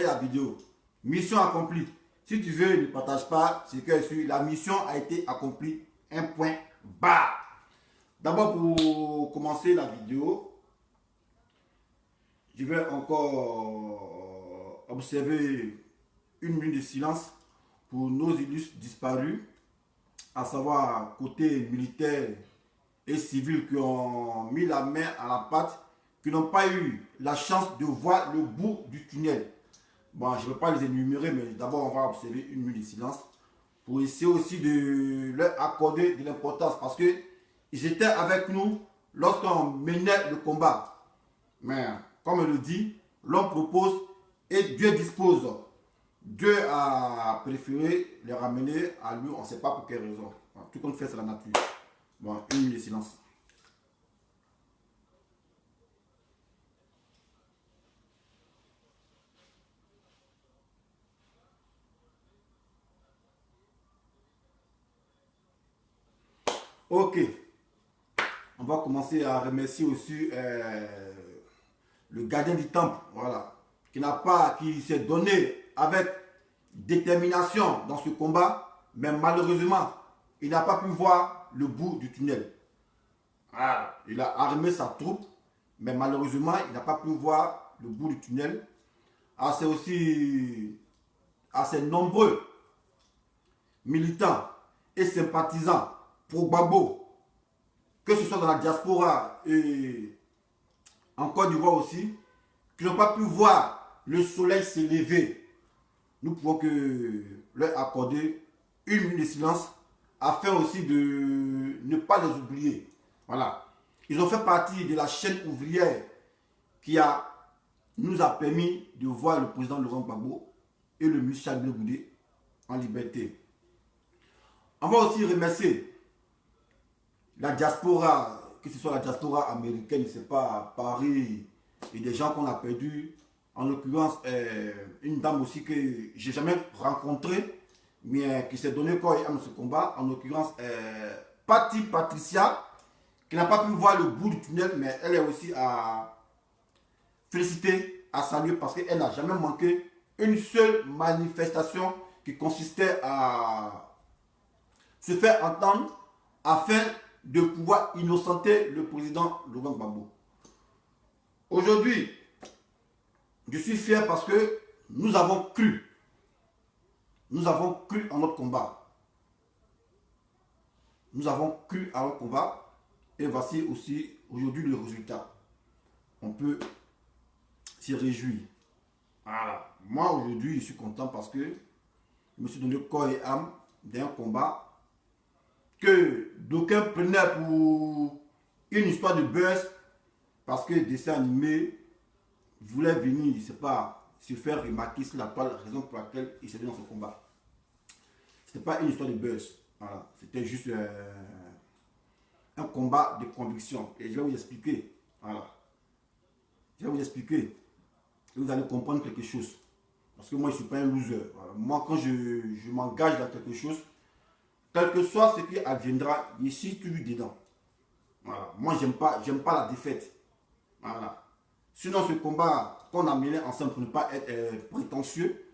la vidéo. Mission accomplie. Si tu veux, ne partage pas ce que je suis. La mission a été accomplie. Un point barre. D'abord, pour commencer la vidéo, je vais encore observer une minute de silence pour nos illustres disparus, à savoir côté militaire et civil qui ont mis la main à la pâte, qui n'ont pas eu la chance de voir le bout du tunnel. Bon, je ne vais pas les énumérer, mais d'abord, on va observer une minute de silence pour essayer aussi de leur accorder de l'importance parce qu'ils étaient avec nous lorsqu'on menait le combat. Mais, comme on le dit, l'homme propose et Dieu dispose. Dieu a préféré les ramener à lui, on ne sait pas pour quelle raison. Tout compte fait, c'est la nature. Bon, une minute de silence. Ok. On va commencer à remercier aussi le gardien du temple, voilà, qui s'est donné avec détermination dans ce combat, mais malheureusement, il n'a pas pu voir le bout du tunnel. Ah, il a armé sa troupe, mais malheureusement, il n'a pas pu voir le bout du tunnel. Ah, c'est aussi à ces nombreux militants et sympathisants pour Gbagbo, que ce soit dans la diaspora et en Côte d'Ivoire aussi, qui n'ont pas pu voir le soleil s'élever. Nous pouvons que leur accorder une minute de silence afin aussi de ne pas les oublier. Voilà. Ils ont fait partie de la chaîne ouvrière qui nous a permis de voir le président Laurent Gbagbo et le ministre Charles Goudé en liberté. On va aussi remercier la diaspora, que ce soit la diaspora américaine, je ne sais pas, Paris, et des gens qu'on a perdus. En l'occurrence, une dame aussi que je n'ai jamais rencontrée, mais qui s'est donné corps et âme dans ce combat. En l'occurrence, Patricia, qui n'a pas pu voir le bout du tunnel, mais elle est aussi à féliciter, à saluer, parce qu'elle n'a jamais manqué une seule manifestation qui consistait à se faire entendre afin de pouvoir innocenter le président Laurent Gbagbo. Aujourd'hui, je suis fier parce que nous avons cru. Nous avons cru en notre combat. Nous avons cru à notre combat. Et voici aussi aujourd'hui le résultat. On peut s'y réjouir. Voilà. Moi aujourd'hui, je suis content parce que je me suis donné corps et âme d'un combat que d'aucuns prenaient pour une histoire de buzz parce que le dessin animé voulait venir, je ne sais pas, se faire remarquer sur la toile, raison pour laquelle il s'est donné dans ce combat. Ce n'était pas une histoire de buzz, voilà. C'était juste un combat de conviction. Et je vais vous expliquer, voilà. Je vais vous expliquer et vous allez comprendre quelque chose. Parce que moi, je ne suis pas un loser. Voilà. Moi, quand je m'engage dans quelque chose, quel que soit ce qui adviendra, je suis toujours dedans. Voilà. Moi, j'aime pas la défaite. Voilà. Sinon, ce combat qu'on a mené ensemble, pour ne pas être prétentieux,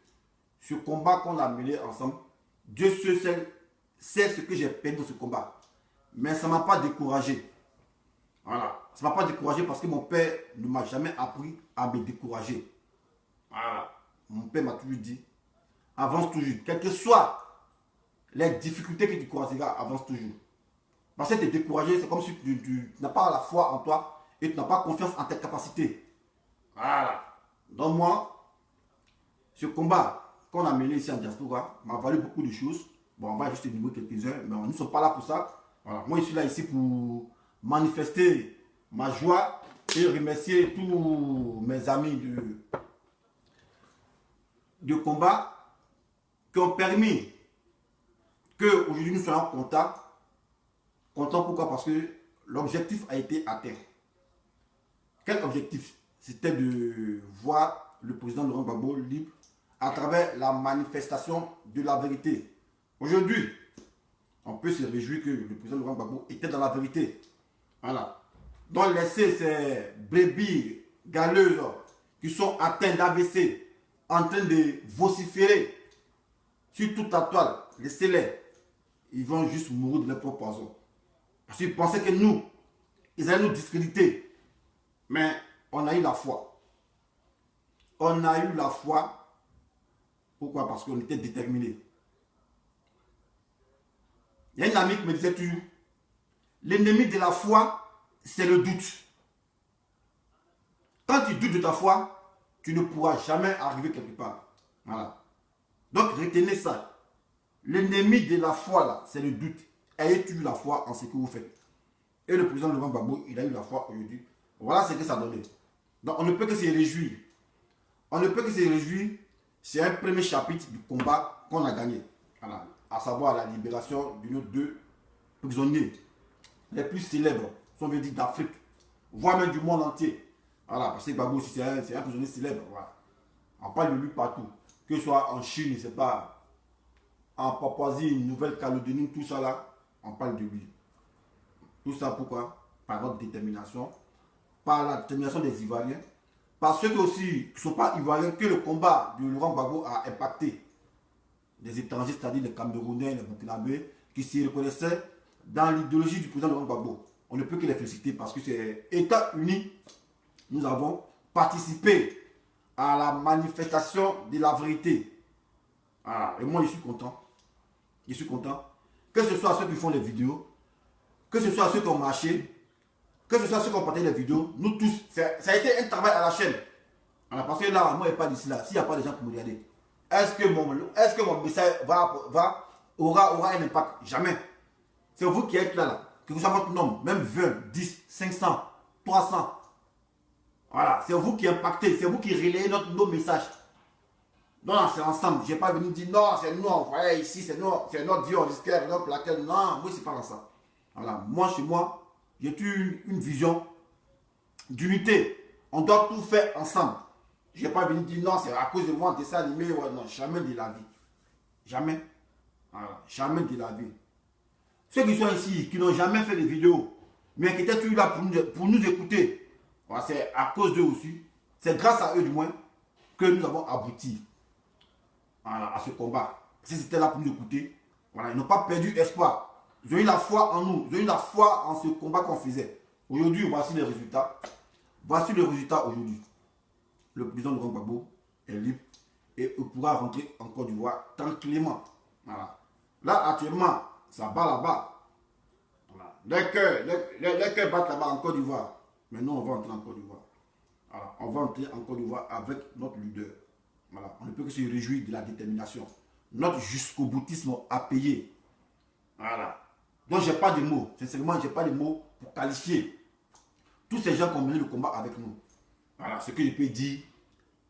ce combat qu'on a mené ensemble, Dieu seul sait ce que j'ai perdu dans ce combat. Mais ça ne m'a pas découragé. Voilà. Ça ne m'a pas découragé parce que mon père ne m'a jamais appris à me décourager. Voilà. Mon père m'a toujours dit, avance toujours. Quelles que soient les difficultés que tu croiseras, avance toujours. Parce que tu es découragé, c'est comme si tu n'as pas la foi en toi et tu n'as pas confiance en tes capacités. Voilà. Donc moi, ce combat qu'on a mené ici en diaspora m'a valu beaucoup de choses. Bon, on va juste énumérer quelques-uns, mais nous ne sommes pas là pour ça. Voilà. Moi, je suis là ici pour manifester ma joie et remercier tous mes amis de combat qui ont permis qu'aujourd'hui nous soyons contents. Contents pourquoi? Parce que l'objectif a été atteint. Quel objectif? C'était de voir le président Laurent Gbagbo libre à travers la manifestation de la vérité. Aujourd'hui, on peut se réjouir que le président Laurent Gbagbo était dans la vérité. Voilà. Donc laisser ces brebis galeuses qui sont atteintes d'AVC en train de vociférer sur toute la toile. Laissez-les. Ils vont juste mourir de leur propre poison. Parce qu'ils pensaient que nous, ils allaient nous discréditer. Mais on a eu la foi. On a eu la foi. Pourquoi? Parce qu'on était déterminés. Il y a une amie qui me disait toujours, l'ennemi de la foi, c'est le doute. Quand tu doutes de ta foi, tu ne pourras jamais arriver quelque part. Voilà. Donc retenez ça. L'ennemi de la foi, là, c'est le doute. Ayez toujours la foi en ce que vous faites. Et le président Laurent Gbagbo, il a eu la foi aujourd'hui. Voilà ce que ça donnait. Donc on ne peut que se réjouir. On ne peut que se réjouir. C'est un premier chapitre du combat qu'on a gagné. Voilà. À savoir la libération de nos deux prisonniers les plus célèbres, si on veut dire d'Afrique, voire même du monde entier. Voilà, parce que Gbagbo aussi c'est un prisonnier célèbre. Voilà. On parle de lui partout. Que ce soit en Chine, c'est pas en Papouasie, Nouvelle-Calédonie, tout ça là, on parle de lui. Tout ça pourquoi? Par notre détermination, par la détermination des Ivoiriens, par ceux qui aussi ne sont pas Ivoiriens, que le combat de Laurent Gbagbo a impacté. Des étrangers, c'est-à-dire les Camerounais, les Burkinabés, qui s'y reconnaissaient dans l'idéologie du président Laurent Gbagbo. On ne peut que les féliciter parce que c'est États unis. Nous avons participé à la manifestation de la vérité. Voilà. Et moi, je suis content. Je suis content. Que ce soit ceux qui font les vidéos, que ce soit ceux qui ont marché, que ce soit ceux qui ont partagé les vidéos, nous tous, ça a été un travail à la chaîne. Voilà, parce que là, moi, je n'ai pas d'ici là. S'il n'y a pas de gens pour me regarder, est-ce que mon message aura un impact? Jamais. C'est vous qui êtes là. Que vous savez votre nombre, même 20, 10, 500, 300. Voilà, c'est vous qui impactez, c'est vous qui relayez nos messages. Non, c'est ensemble. Je n'ai pas venu dire non, c'est nous, on voyait ici, c'est notre vie, on risquait, notre plaquette. Non, moi, c'est pas dans ça. Voilà, moi, chez moi, j'ai eu une vision d'unité. On doit tout faire ensemble. Je n'ai pas venu dire non, c'est à cause de moi, dessin animé. Ouais, non, jamais de la vie. Jamais. Voilà, jamais de la vie. Ceux qui sont ici, qui n'ont jamais fait de vidéos, mais qui étaient toujours là pour nous écouter, voilà, c'est à cause d'eux aussi. C'est grâce à eux, du moins, que nous avons abouti, voilà, à ce combat. Si c'était là pour nous écouter, voilà, ils n'ont pas perdu espoir. Ils ont eu la foi en nous. Ils ont eu la foi en ce combat qu'on faisait. Aujourd'hui, voici les résultats. Voici le résultat aujourd'hui. Le président Laurent Gbagbo est libre et il pourra rentrer en Côte d'Ivoire tranquillement. Voilà. Là, actuellement, ça bat là-bas. Voilà. Les cœurs battent là-bas en Côte d'Ivoire. Mais nous, on va entrer en Côte d'Ivoire. Voilà. On va entrer en Côte d'Ivoire avec notre leader. Voilà. On ne peut que se réjouir de la détermination. Notre jusqu'au boutisme a payé. Voilà. Donc, je n'ai pas de mots. Sincèrement, je n'ai pas de mots pour qualifier tous ces gens qui ont mené le combat avec nous. Voilà, ce que je peux dire.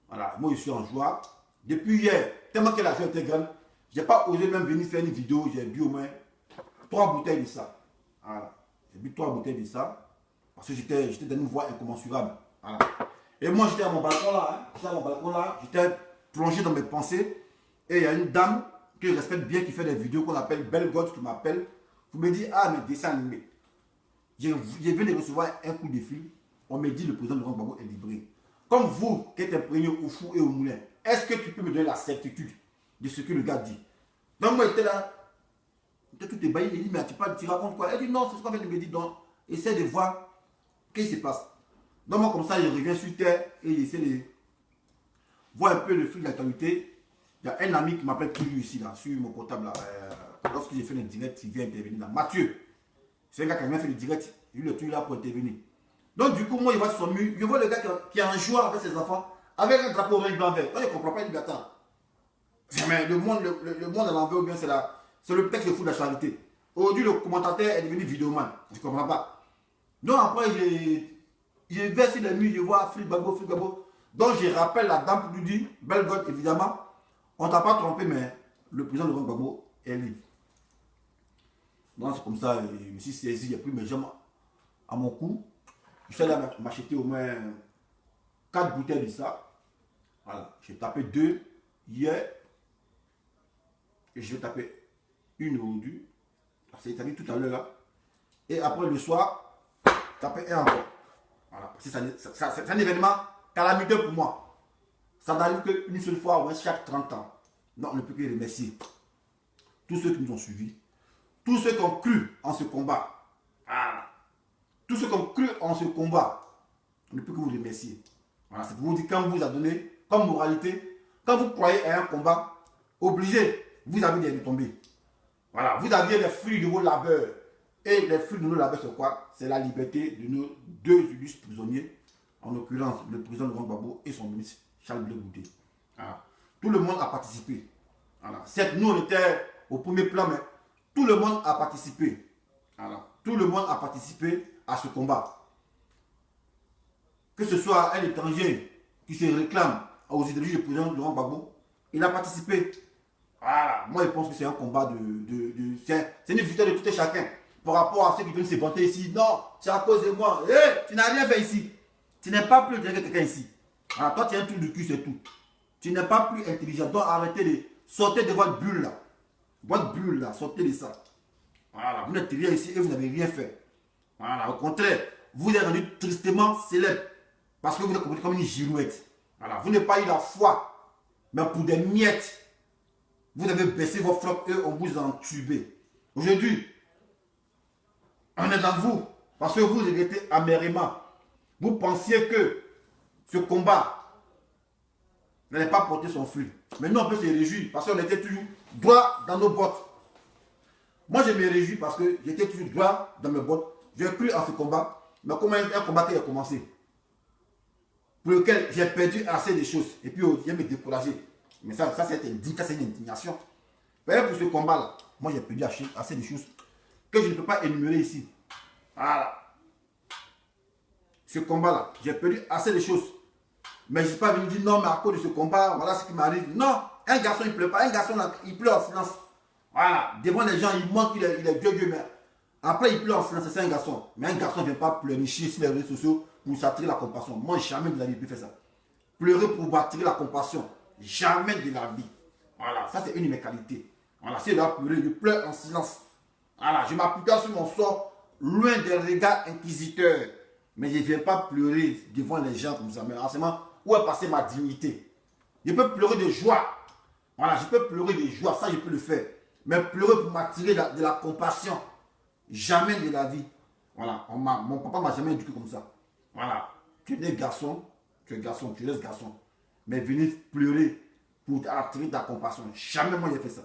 Voilà, moi, je suis en joie. Depuis hier, tellement que la joie était grande, je n'ai pas osé même venir faire une vidéo. J'ai bu au moins 3 bouteilles de ça. Voilà. J'ai bu 3 bouteilles de ça. Parce que j'étais dans une voie incommensurable. Voilà. Et moi, j'étais à mon balcon là. J'étais à mon balcon là. J'étais plongé dans mes pensées. Et il y a une dame que je respecte bien qui fait des vidéos qu'on appelle Belle God qui m'appelle. Vous me dites, ah, mais dessin animé. Je viens de recevoir un coup de fil. On me dit le président Laurent Gbagbo est libéré. Comme vous, qui êtes imprégné au fou et au moulin, est-ce que tu peux me donner la certitude de ce que le gars dit? Donc moi, j'étais là. J'étais tout ébahi. Il dit, mais tu racontes quoi? Elle dit, non, c'est ce qu'on vient de me dire. Donc, essaie de voir ce qui se passe. Donc moi, comme ça, je reviens sur terre et j'essaie de voir un peu le fil de l'actualité. Il y a un ami qui m'appelle toujours ici, là, sur mon portable, là. Lorsque j'ai fait le direct, il vient intervenir là. Mathieu, c'est un gars qui a bien fait le direct. Il est toujours là pour intervenir. Donc, du coup, moi, il va sur son mur. Je vois le gars qui est en joie avec ses enfants, avec un drapeau orange blanc vert. Moi, je ne comprends pas, il dit, attends. Mais le monde à l'envers, ou bien c'est le texte de fou de la charité. Aujourd'hui, le commentateur est devenu vidéoman. Je ne comprends pas. Donc, après, j'ai versé les murs, je vois Philippe Gbagbo. Donc, je rappelle la dame pour lui dire, Belle God, évidemment, on ne t'a pas trompé, mais le président Laurent Gbagbo est libre. Donc, c'est comme ça, je me suis saisi, j'ai pris mes jambes à mon cou. Je suis allé m'acheter au moins 4 bouteilles de ça. Voilà. J'ai tapé 2 hier. Et je vais taper une aujourd'hui. C'est-à-dire tout à l'heure là. Et après le soir, taper un encore. Voilà. C'est un événement calamiteux pour moi. Ça n'arrive qu'une seule fois, au moins chaque 30 ans. Non, on ne peut que remercier tous ceux qui nous ont suivis, tous ceux qui ont cru en ce combat. Ah. Tous ceux qui ont cru en ce combat, on ne peut que vous remercier. Voilà, c'est pour vous dire, quand vous a donné, comme moralité, quand vous croyez à un combat, obligé, vous avez des retombées. Voilà, vous aviez les fruits de vos labeurs. Et les fruits de nos labeurs, c'est quoi? C'est la liberté de nos deux illustres prisonniers, en l'occurrence le président Laurent Gbagbo et son ministre Charles Blé Goudé. Voilà. Tout le monde a participé. Voilà. Certes, nous, on était au premier plan, mais tout le monde a participé. Voilà. Tout le monde a participé à ce combat. Que ce soit un étranger qui se réclame aux idéologies du président Laurent Gbagbo, il a participé. Voilà. Moi, je pense que c'est un combat c'est une victoire de tout et chacun. Par rapport à ceux qui viennent se vanter ici, non, c'est à cause de moi. Hey, tu n'as rien fait ici. Tu n'es pas plus intelligent que quelqu'un ici. Alors, toi, tu as un truc de cul, c'est tout. Tu n'es pas plus intelligent. Donc, arrêtez de sortir de votre bulle là. Votre bulle là, sortez de ça. Voilà, vous n'êtes rien ici et vous n'avez rien fait. Voilà, au contraire, vous êtes rendu tristement célèbre. Parce que vous êtes comporté comme une girouette. Voilà, vous n'avez pas eu la foi. Mais pour des miettes, vous avez baissé vos flops et on vous a entubé. Aujourd'hui, on est dans vous. Parce que vous regrettez amèrement. Vous pensiez que ce combat n'allait pas porter son fruit. Mais nous, on peut se réjouir parce qu'on était toujours droit dans nos bottes. Moi, je me réjouis parce que j'étais toujours droit dans mes bottes. J'ai cru en ce combat. Mais comme un combat qui a commencé, pour lequel j'ai perdu assez de choses. Et puis, il me décourager. Mais ça c'est une indignation. Mais pour ce combat-là, moi, j'ai perdu assez de choses que je ne peux pas énumérer ici. Voilà. Ce combat-là, j'ai perdu assez de choses. Mais je ne suis pas venu dire non, mais à cause de ce combat, voilà ce qui m'arrive. Non, un garçon, il ne pleure pas. Un garçon, il pleure en silence. Voilà. Devant les gens, il montre qu'il est Dieu, mais après, il pleure en silence. C'est un garçon. Mais un garçon ne vient pas pleurnicher sur les réseaux sociaux pour s'attirer la compassion. Moi, jamais de la vie, je peux faire ça. Pleurer pour attirer la compassion. Jamais de la vie. Voilà. Ça, c'est une de mes qualités. Voilà. Si je dois pleurer, je pleure en silence. Voilà. Je m'appuie sur mon sort, loin des regards inquisiteurs. Mais je ne viens pas pleurer devant les gens comme ça. Mais renseignement, où est passée ma dignité? Je peux pleurer de joie. Voilà, je peux pleurer de joie, ça je peux le faire. Mais pleurer pour m'attirer de la compassion, jamais de la vie. Voilà, mon papa m'a jamais éduqué comme ça. Voilà, tu es né garçon, tu es garçon, tu restes garçon. Mais venir pleurer pour attirer de la compassion, jamais moi j'ai fait ça.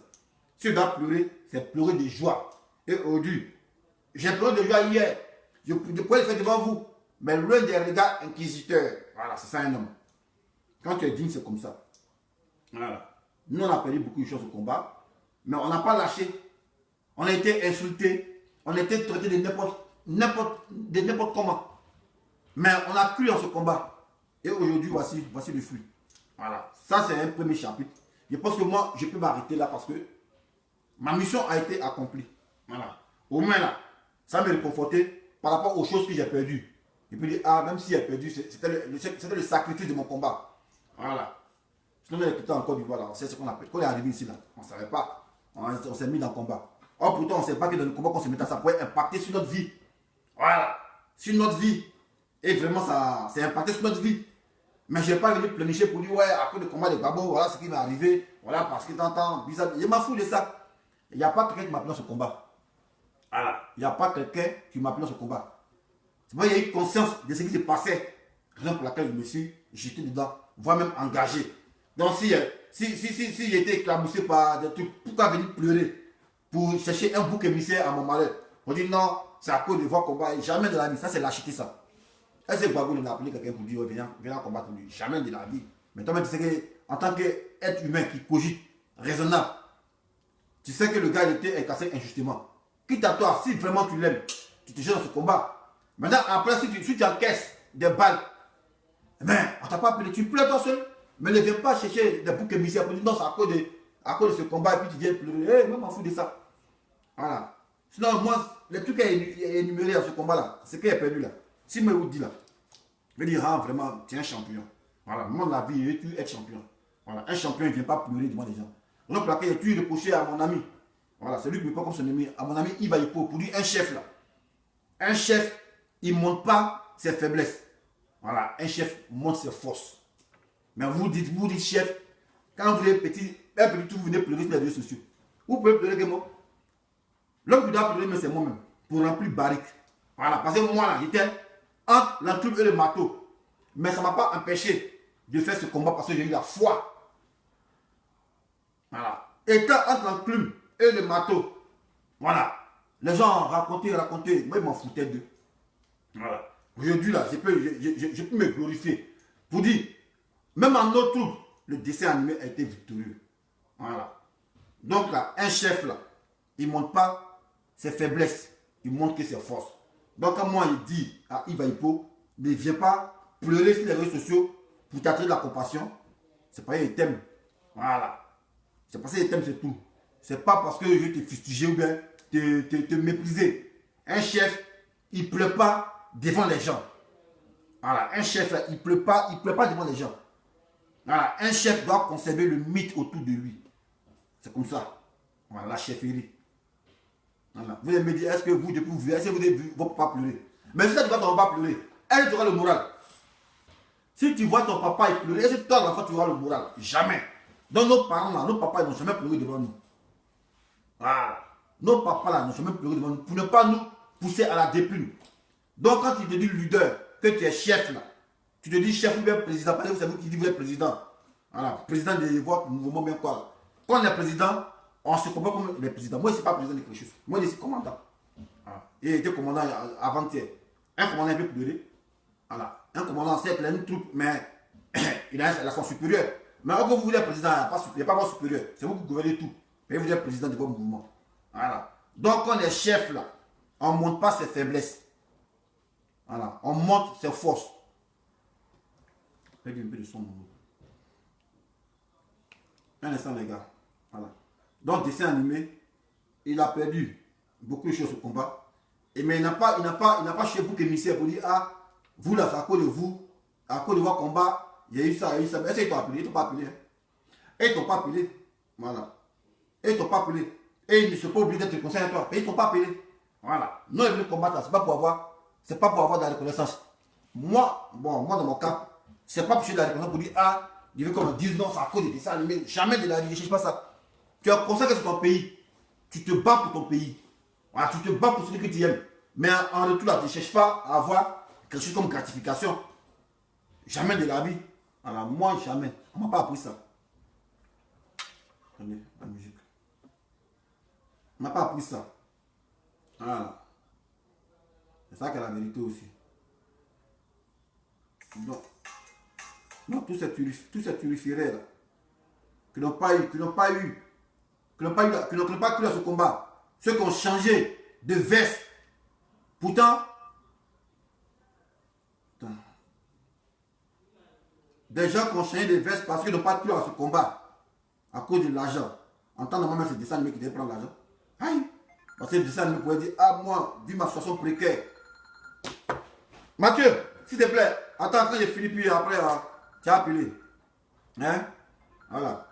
Si je dois pleurer, c'est pleurer de joie. Et aujourd'hui, j'ai pleuré de joie hier. Je pourrais le faire devant vous. Mais loin des regards inquisiteurs. Voilà, c'est ça un homme. Quand tu es digne, c'est comme ça. Voilà. Nous, on a perdu beaucoup de choses au combat. Mais on n'a pas lâché. On a été insultés. On a été traités de n'importe comment. Mais on a cru en ce combat. Et aujourd'hui, voici le fruit. Voilà. Ça, c'est un premier chapitre. Je pense que moi, je peux m'arrêter là parce que ma mission a été accomplie. Voilà. Au moins là, ça m'a réconforté par rapport aux choses que j'ai perdues. Je peux dire, ah, même si j'ai perdu, c'était le sacrifice de mon combat. Voilà. Sinon, on est en Côte d'Ivoire, on sait ce qu'on appelle. Quand on est arrivé ici, là, on ne savait pas. On s'est mis dans le combat. Or, pourtant, on ne sait pas que dans le combat qu'on se met à ça pourrait impacter sur notre vie. Voilà. Sur notre vie. Et vraiment, ça c'est impacté sur notre vie. Mais je n'ai pas venu planifier pour dire, ouais, après le combat de Gbagbo, voilà ce qui m'est arrivé. Voilà, parce que t'entends, bizarre. Je m'en fous de ça. Il n'y a pas quelqu'un qui m'appelle dans ce combat. Voilà. Il n'y a pas quelqu'un qui m'appelle dans ce combat. C'est moi, il y a eu conscience de ce qui s'est passé. Raison pour laquelle je me suis jeté dedans, voire même engagé. Donc si j'ai été éclaboussé par des trucs, pourquoi venir pleurer pour chercher un bouc émissaire à mon malheur? On dit non, c'est à cause de voir combat. Jamais de la vie, ça c'est lâcheté ça. Est-ce que Gbagbo n'a appelé quelqu'un pour dire viens combattre lui? Jamais de la vie. Mais toi-même tu sais qu'en tant qu'être humain qui cogite, raisonnable, tu sais que le gars il était incassé injustement. Quitte à toi, si vraiment tu l'aimes, tu te jettes dans ce combat. Maintenant, après, si tu encaisses des balles, mais on t'a pas appelé, tu pleures toi seul. Mais ne viens pas chercher des boucs émissaires pour dire non, c'est à cause de ce combat et puis tu viens pleurer. Moi, je m'en fous de ça. Voilà. Sinon, moi, les trucs à énumérer dans ce combat-là, c'est qu'il a perdu là. Si je me dis là, je vais dire, ah, vraiment, tu es un champion. Voilà, moi, la vie, je veux toujours être champion. Voilà, un champion, il ne vient pas pleurer devant les gens. Donc, pour laquelle j'ai toujours reproché à mon ami. Voilà, celui qui me parle comme son ami, à mon ami Iba Hippo, pour dire un chef là. Un chef, il ne montre pas ses faiblesses. Voilà, un chef montre ses forces. Mais vous dites chef, quand vous êtes un petit tout, vous venez pleurer sur les réseaux sociaux. Vous pouvez pleurer que moi. L'homme qui doit pleurer, mais c'est moi-même. Pour remplir barrique. Voilà. Parce que moi, là, j'étais entre l'enclume et le marteau. Mais ça ne m'a pas empêché de faire ce combat parce que j'ai eu la foi. Voilà. Étant entre l'enclume et le marteau. Voilà. Les gens racontaient. Moi, ils m'en foutaient d'eux. Voilà. Aujourd'hui, là, je peux me glorifier. Pour dire, même en notre troupe, le dessin animé a été victorieux. Voilà. Donc là, un chef là, il ne montre pas ses faiblesses, il montre que ses forces. Donc quand moi il dit à Iva Hippo, ne viens pas pleurer sur les réseaux sociaux pour t'attirer de la compassion, c'est pas un thème. Voilà. C'est parce que les thèmes c'est tout. C'est pas parce que je vais te fustiger ou bien te mépriser. Un chef, il ne pleure pas devant les gens. Voilà. Un chef là, il pleure pas devant les gens. Voilà. Un chef doit conserver le mythe autour de lui. C'est comme ça. Voilà, la chefferie. Voilà. Vous allez me dire, est-ce que vous, depuis vous, est-ce que vous avez vu votre papa pleurer? Mais si tu vois ton papa pleurer, elle aura le moral. Si tu vois ton papa pleurer, est-ce que toi, l'enfant, tu auras le moral? Jamais. Donc nos parents, là, nos papas, ils n'ont jamais pleuré devant nous. Voilà. Nos papas, là, n'ont jamais pleuré devant nous pour ne pas nous pousser à la déplume. Donc quand tu te dis leader, que tu es chef, là, tu te dis chef ou bien président, parce que c'est vous qui dites vous êtes président. Voilà, président de votre mouvement, bien quoi. Là. Quand on est président, on se comprend comme les présidents. Moi, je ne suis pas président de quelque chose. Moi, je suis commandant. Voilà. Et il était commandant avant-hier. Un commandant est pleurer. Voilà. Un commandant, c'est une troupe, mais il a son supérieur. Mais quand vous êtes président, il n'y a pas votre supérieur. C'est vous qui gouvernez tout. Mais vous êtes président de votre mouvement. Voilà. Donc, quand on est chef, là, on ne montre pas ses faiblesses. Voilà. On montre ses forces. Faites un peu de son. Un instant, les gars. Voilà. Donc, dessin animé, il a perdu beaucoup de choses au combat. Mais il n'a pas chez vous émissaire pour dire, ah, vous là, c'est à cause de vous, à cause de votre combat, il y a eu ça, il y a eu ça. Est-ce qu'ils t'ont appelé? Ils ne t'ont pas appelé. Hein? Et ils ne t'ont pas appelé. Voilà. Et ils ne t'ont pas appelé. Et ils ne sont pas obligés d'être conseillers à toi. Et ils ne t'ont pas appelé. Voilà. Non, ils veulent combattre, c'est pas pour avoir de la reconnaissance. Moi, dans mon cas, c'est pas pour chercher de la reconnaissance pour dire, ah, il veut qu'on me dise non, c'est à cause des dessins animés. Jamais de la vie, je ne cherche pas ça. Tu es consacré sur ton pays. Tu te bats pour ton pays. Voilà, tu te bats pour celui que tu aimes. Mais en retour, là, tu ne cherches pas à avoir quelque chose comme gratification. Jamais de la vie. Alors, moi, jamais. On ne m'a pas appris ça. Attendez, la musique. On ne m'a pas appris ça. Voilà. C'est ça qui est la vérité aussi. Donc tous ces turiféraires là, qui n'ont pas cru à ce combat, ceux qui ont changé de veste, pourtant, des gens qui ont changé de veste parce qu'ils n'ont pas cru à ce combat, à cause de l'argent. En temps normal, c'est des dessins animés qui devaient prendre l'argent. Aïe! Parce que les dessins animés pouvaient dire, ah moi, vu ma situation précaire. Mathieu, s'il te plaît, attends quand j'ai fini, puis après, tu as appelé. Hein? Voilà.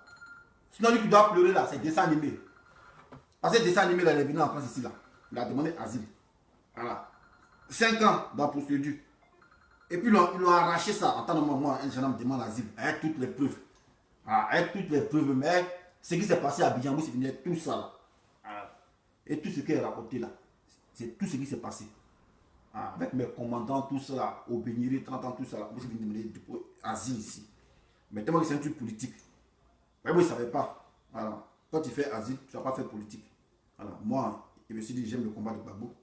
Sinon, lui qui doit pleurer là, c'est dessin animé. Parce que le dessin animé, là, il est venu en France ici, là. Il a demandé asile. Voilà. 5 ans dans la procédure. Et puis, ils l'ont arraché ça. En tant que moi, un jeune homme demande asile. Avec toutes les preuves. Voilà. Avec toutes les preuves. Mais ce qui s'est passé à Abidjan, c'est venu tout ça, là. Voilà. Et tout ce qui est raconté, là, c'est tout ce qui s'est passé. Avec mes commandants, tout ça, au Béniré, 30 ans, tout ça, vous venez demander asile ici. Mais tellement que c'est un truc politique. Mais moi, je ne savais pas. Voilà. Quand tu fais asile, tu ne vas pas faire politique. Alors, moi, je me suis dit, j'aime le combat de Gbagbo.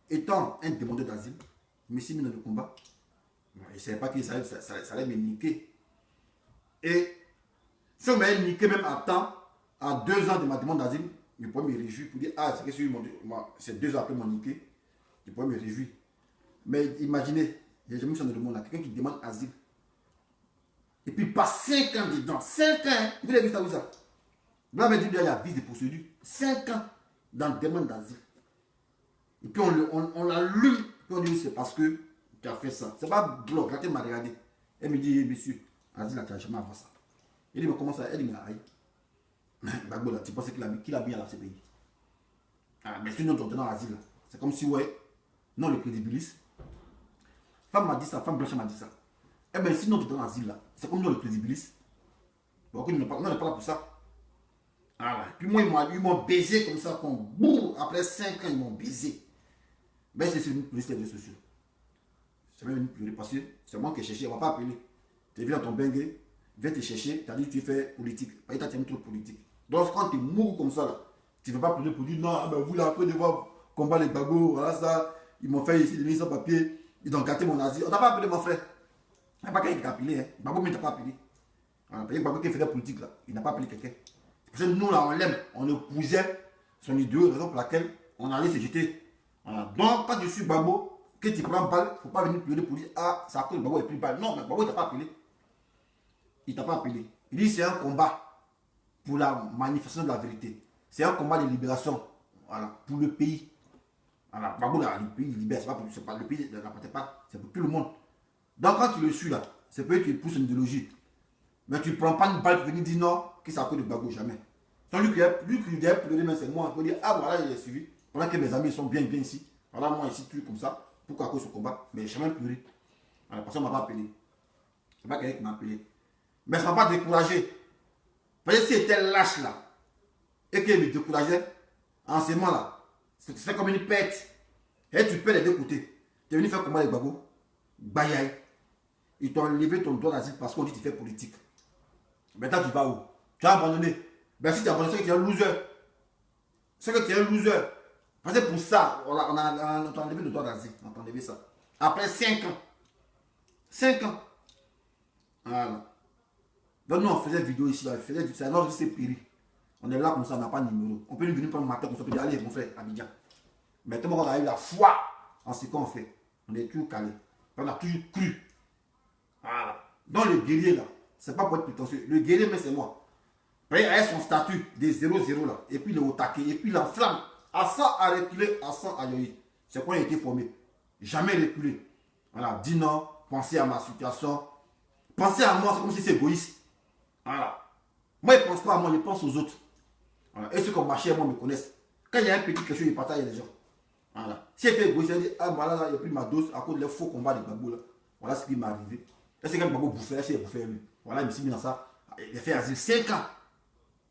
Étant un demandeur d'asile, je me suis mis dans le combat. Je ne savais pas que ça allait me niquer. Et si on m'avait niqué même à temps, à 2 ans de ma demande d'asile, je pourrais me réjouir pour dire, ah, c'est 2 ans après mon niqué. Je pourrais me réjouir. Mais imaginez, j'ai jamais vu ça dans le monde là, quelqu'un qui demande asile. Et puis il passe 5 ans dedans. 5 ans, hein? Vous avez vu ça où ça? Vous avez dit qu'il y a vise de procédure. 5 ans dans le demande d'asile. Et puis on l'a lu. Puis on dit c'est parce que tu as fait ça. C'est pas bloc. Là, tu m'as regardé. Elle me dit, monsieur, asile là, tu n'as jamais avoir ça. Il dit, mais comment ça? Elle dit, mais aïe. Gbagbo là, tu penses qu'il a bien là, ce pays. Mais sinon, tu dans l'asile là. C'est comme si, ouais. Non, le crédibilise. Femme m'a dit ça, femme blanche m'a dit ça. Eh bien, si nous dans l'asile là, c'est comme nous le crédibilisme. Donc, on n'est pas là pour ça. Voilà. Puis moi, ils m'ont baisé comme ça, après 5 ans, ils m'ont baisé. Mais c'est une police des réseaux sociaux. C'est même une pleurer parce que c'est moi qui ai cherché, on ne va pas appeler. Tu es venu dans ton bengue, viens te chercher, tu as dit que tu fais politique. Parce que tu as trop politique. Donc quand tu mourres comme ça, là, tu ne veux pas pleurer pour dire non, ah ben vous là, après devoir combattre les bagos, voilà ça, ils m'ont fait ici des mises sans papier, ils ont gâté mon asile. On n'a pas appelé mon frère. Il n'y a pas quelqu'un qui t'a appelé. Hein. Bago ne t'a pas appelé. Voilà, parce que Bago qui fait de la politique là, il n'a pas appelé quelqu'un. C'est parce que nous là, on l'aime, on épousait son idéal, raison pour laquelle on allait se jeter. Voilà. Donc quand je suis Babo, que tu prends balle, il ne faut pas venir pleurer pour dire ah, ça a cause de Babo et plus balle. Non, mais Babo, il ne t'a pas appelé. Il ne t'a pas appelé. Il dit c'est un combat pour la manifestation de la vérité. C'est un combat de libération. Voilà, pour le pays. Voilà, Babo, là, le pays libère, c'est pas le pays, n'appartient pas, c'est pour tout le monde. Donc quand tu le suis là, c'est peut-être que tu pousses une idéologie. Mais tu ne prends pas une balle pour venir dire non, que ça a cause de Babo, jamais. Donc lui qui a pleuré, mais c'est moi, il peut dire ah voilà, il est suivi. Pendant que mes amis sont bien ici. Voilà, moi ici, tout comme ça. Pourquoi à cause de ce combat? Mais je n'ai jamais pleuré. La personne ne m'a pas appelé. Ce n'est pas quelqu'un qui m'a appelé. Mais ça ne m'a pas découragé. Parce que si était lâche là, et qu'il me décourageait, en ce moment là, c'est comme une pète. Et tu peux les deux côtés. Tu es venu faire combat avec Babo. Bayaï. Ils t'ont enlevé ton droit d'asile parce qu'on dit que tu fais politique. Maintenant tu vas où? Tu as abandonné. Ben si tu as abandonné, c'est que tu es un loser. C'est que tu es un loser. Parce que pour ça, on t'a enlevé le droit d'asile. On t'a enlevé ça. Après 5 ans. 5 ans. Voilà. Donc nous on faisait vidéo ici. C'est un ordre, c'est péri. On est là comme ça, on n'a pas de numéro. On peut lui venir prendre le matin comme ça, on peut dire allez mon frère, Abidjan. Mais tellement qu'on a eu la foi en ce qu'on fait. On est toujours calé. On a toujours cru. Voilà. Donc le guerrier là, c'est pas pour être prétentieux. Le guerrier, mais c'est moi. Vous voyez, avec son statut des 0-0 là, et puis le haut taquet, et puis l'enflamme. À 100 à reculer, à 100 à yoyer. C'est quoi il a été formé. Jamais reculer. Voilà, dis non, pensez à ma situation. Pensez à moi, c'est comme si c'est égoïste. Voilà. Moi, je ne pense pas à moi, je pense aux autres. Voilà. Et ceux qui ont marché, moi, me connaissent. Quand il y a un petit quelque chose, je partage les gens. Voilà. Si j'étais égoïste, je dis, ah voilà, là, il a pris ma dose à cause des faux combats de Babou là. Voilà ce qui m'est arrivé. Et c'est quand Babou bouffait, c'est bouffé lui. Voilà, il me suis mis dans ça. Il a fait asile 5 ans.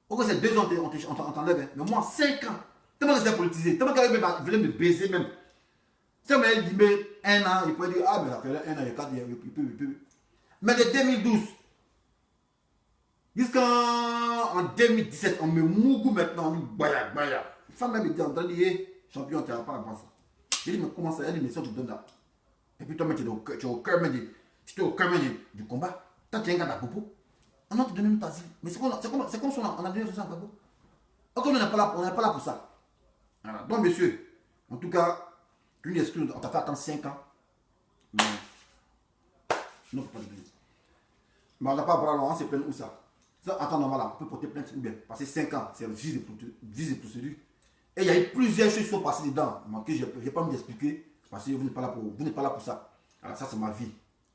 Pourquoi c'est 2 ans, on t'enlève, hein. Mais moi, 5 ans. Tellement que c'était politisé. Tellement qu'elle voulait me baiser même. Si on m'avait dit, mais 1 an, il pourrait dire, ah, mais ça fait 1 an, il peut. Mais de 2012 jusqu'en 2017, on me mougou maintenant, on me baya. La femme même me dit, on t'a dit, champion, tu n'as pas à voir ça. J'ai dit, mais comment ça? Elle dit, mais ça, tu donnes là. Et puis toi, tu es au cœur même du combat. Toi, tu es un gars d'Apopo. On a te donné notre asile. Mais c'est comme ça, on a donné ça à Apopo. Donc, on n'est pas là pour ça. Voilà. Donc, monsieur, en tout cas, une excuse, on t'a fait attendre 5 ans. Mais, non, pas de bêtises. Mais on n'a pas à voir, on s'est plaint où ça? Ça, en temps normal, on peut porter plainte ou bien passer 5 ans, c'est vise de procédure. Et il y a eu plusieurs choses qui sont passées dedans, que je n'ai pas envie d'expliquer, parce que vous n'êtes pas là pour ça. Alors ça, c'est ma vie.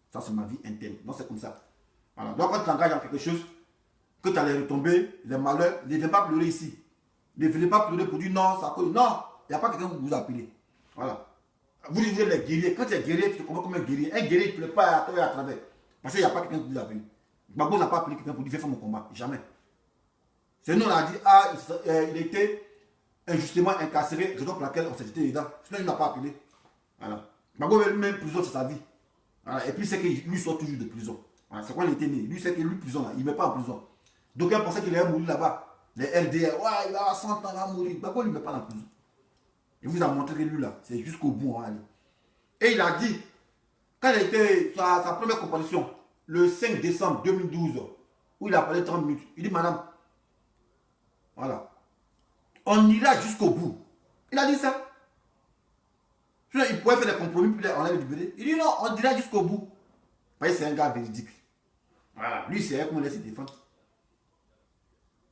Ça, c'est ma vie interne. Donc, c'est comme ça. Voilà. Donc, quand tu t'engages dans quelque chose, que tu as les retombées, les malheurs, ne viens pas pleurer ici. Ne venez pas pleurer pour dire non, ça cause. Non, il n'y a pas quelqu'un qui vous appelle. Voilà. Vous êtes les guerriers. Quand tu es guerrier, tu te comprends comme un guerrier. Un guerrier, il ne pleure pas à toi et à travers. Parce qu'il n'y a pas quelqu'un qui vous appelle. Babo n'a pas appelé quelqu'un pour dire fais faire mon combat. Jamais. C'est nous, on a dit, ah, il était injustement incarcéré, raison pour laquelle on s'est jeté dedans. Sinon, il n'a pas appelé. Voilà. Babo veut lui-même prison, c'est sa vie. Voilà. Et puis, c'est qu'il lui sort toujours de prison. Voilà. C'est quand il était né. Lui, c'est que lui, prison, là, il ne met pas en prison. Donc, il pensait qu'il allait mourir là-bas. Les RDR, ouais, il va avoir 100 ans, il va mourir. Babo ne lui met pas dans la prison. Il vous a montré que lui, là, c'est jusqu'au bout. Hein, et il a dit, quand il a été sa première comparaison, le 5 décembre 2012, où il a parlé 30 minutes, il dit, madame, voilà, on ira jusqu'au bout. Il a dit ça. Il pourrait faire des compromis, puis on a libéré. Il dit non, on ira jusqu'au bout. Parce que c'est un gars véridique. Voilà, lui, c'est comment il laisse se défendre.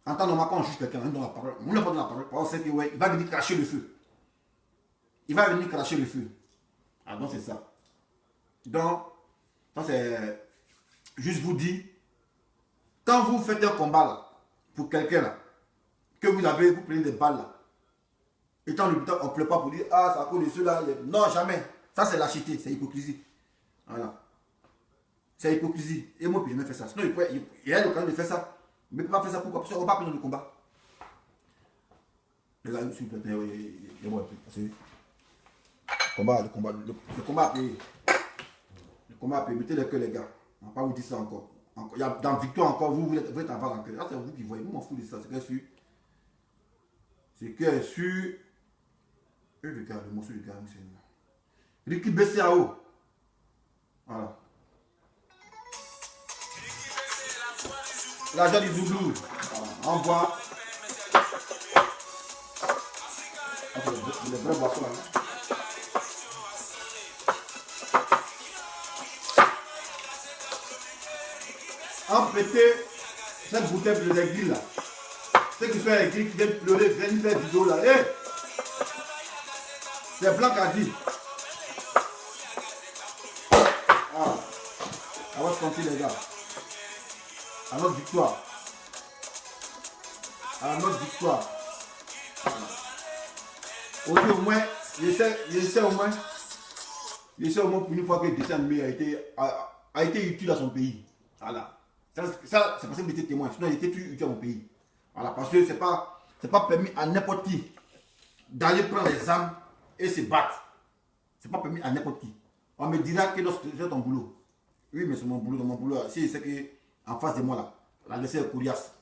En temps normal, quand on juge quelqu'un, on donne la parole. On ne pas donne la parole. On sait qu'il va venir cracher le feu. Il va venir cracher le feu. Ah, donc c'est ça. Donc, ça c'est juste vous dire, quand vous faites un combat là, pour quelqu'un là, que vous prenez des balles là, et tant le temps, on ne pleut pas pour dire, ah, ça cause de ceux là. Non, jamais. Ça c'est lâcheté, c'est hypocrisie. Voilà. C'est hypocrisie. Et moi, puis je ne fais ça. Sinon, il a l'occasion de faire ça. Mais il ne peut pas faire ça pourquoi? Parce qu'on ne va pas prendre le combat. Les gars, s'il vous plaît, il y a moi un peu. Parce que le combat a payé. Le combat a payé. Mettez les cœurs, les gars. On ne va pas vous dire ça encore. Il y a, dans victoire encore, vous êtes en val en cœur. C'est vous qui voyez. Moi, je m'en fous de ça. C'est que sûr. C'est que sûr. Le gars, le morceau du gars, c'est. Ricky BCAO. Voilà. L'argent du Zouglou. Envoie. Les vrais boissons là. Empêtez cette bouteille de l'église là. Ceux qui sont églises, qui viennent pleurer, viennent faire vidéo là. Hey! C'est blanc qu'a dit. Ah. On va se sentir les gars. À notre victoire. À notre victoire. Aujourd'hui au moins, j'essaie au moins pour une fois que le dessin animé a été utile à son pays. Voilà. Ça c'est parce que j'étais témoin. Sinon, il était plus utile à mon pays. Voilà. Parce que c'est pas permis à n'importe qui d'aller prendre les armes et se battre. C'est pas permis à n'importe qui. On me dira que lorsque c'est ton boulot. Oui, mais c'est mon boulot. Dans mon boulot, si c'est que en face de moi là, la laissé est coriace.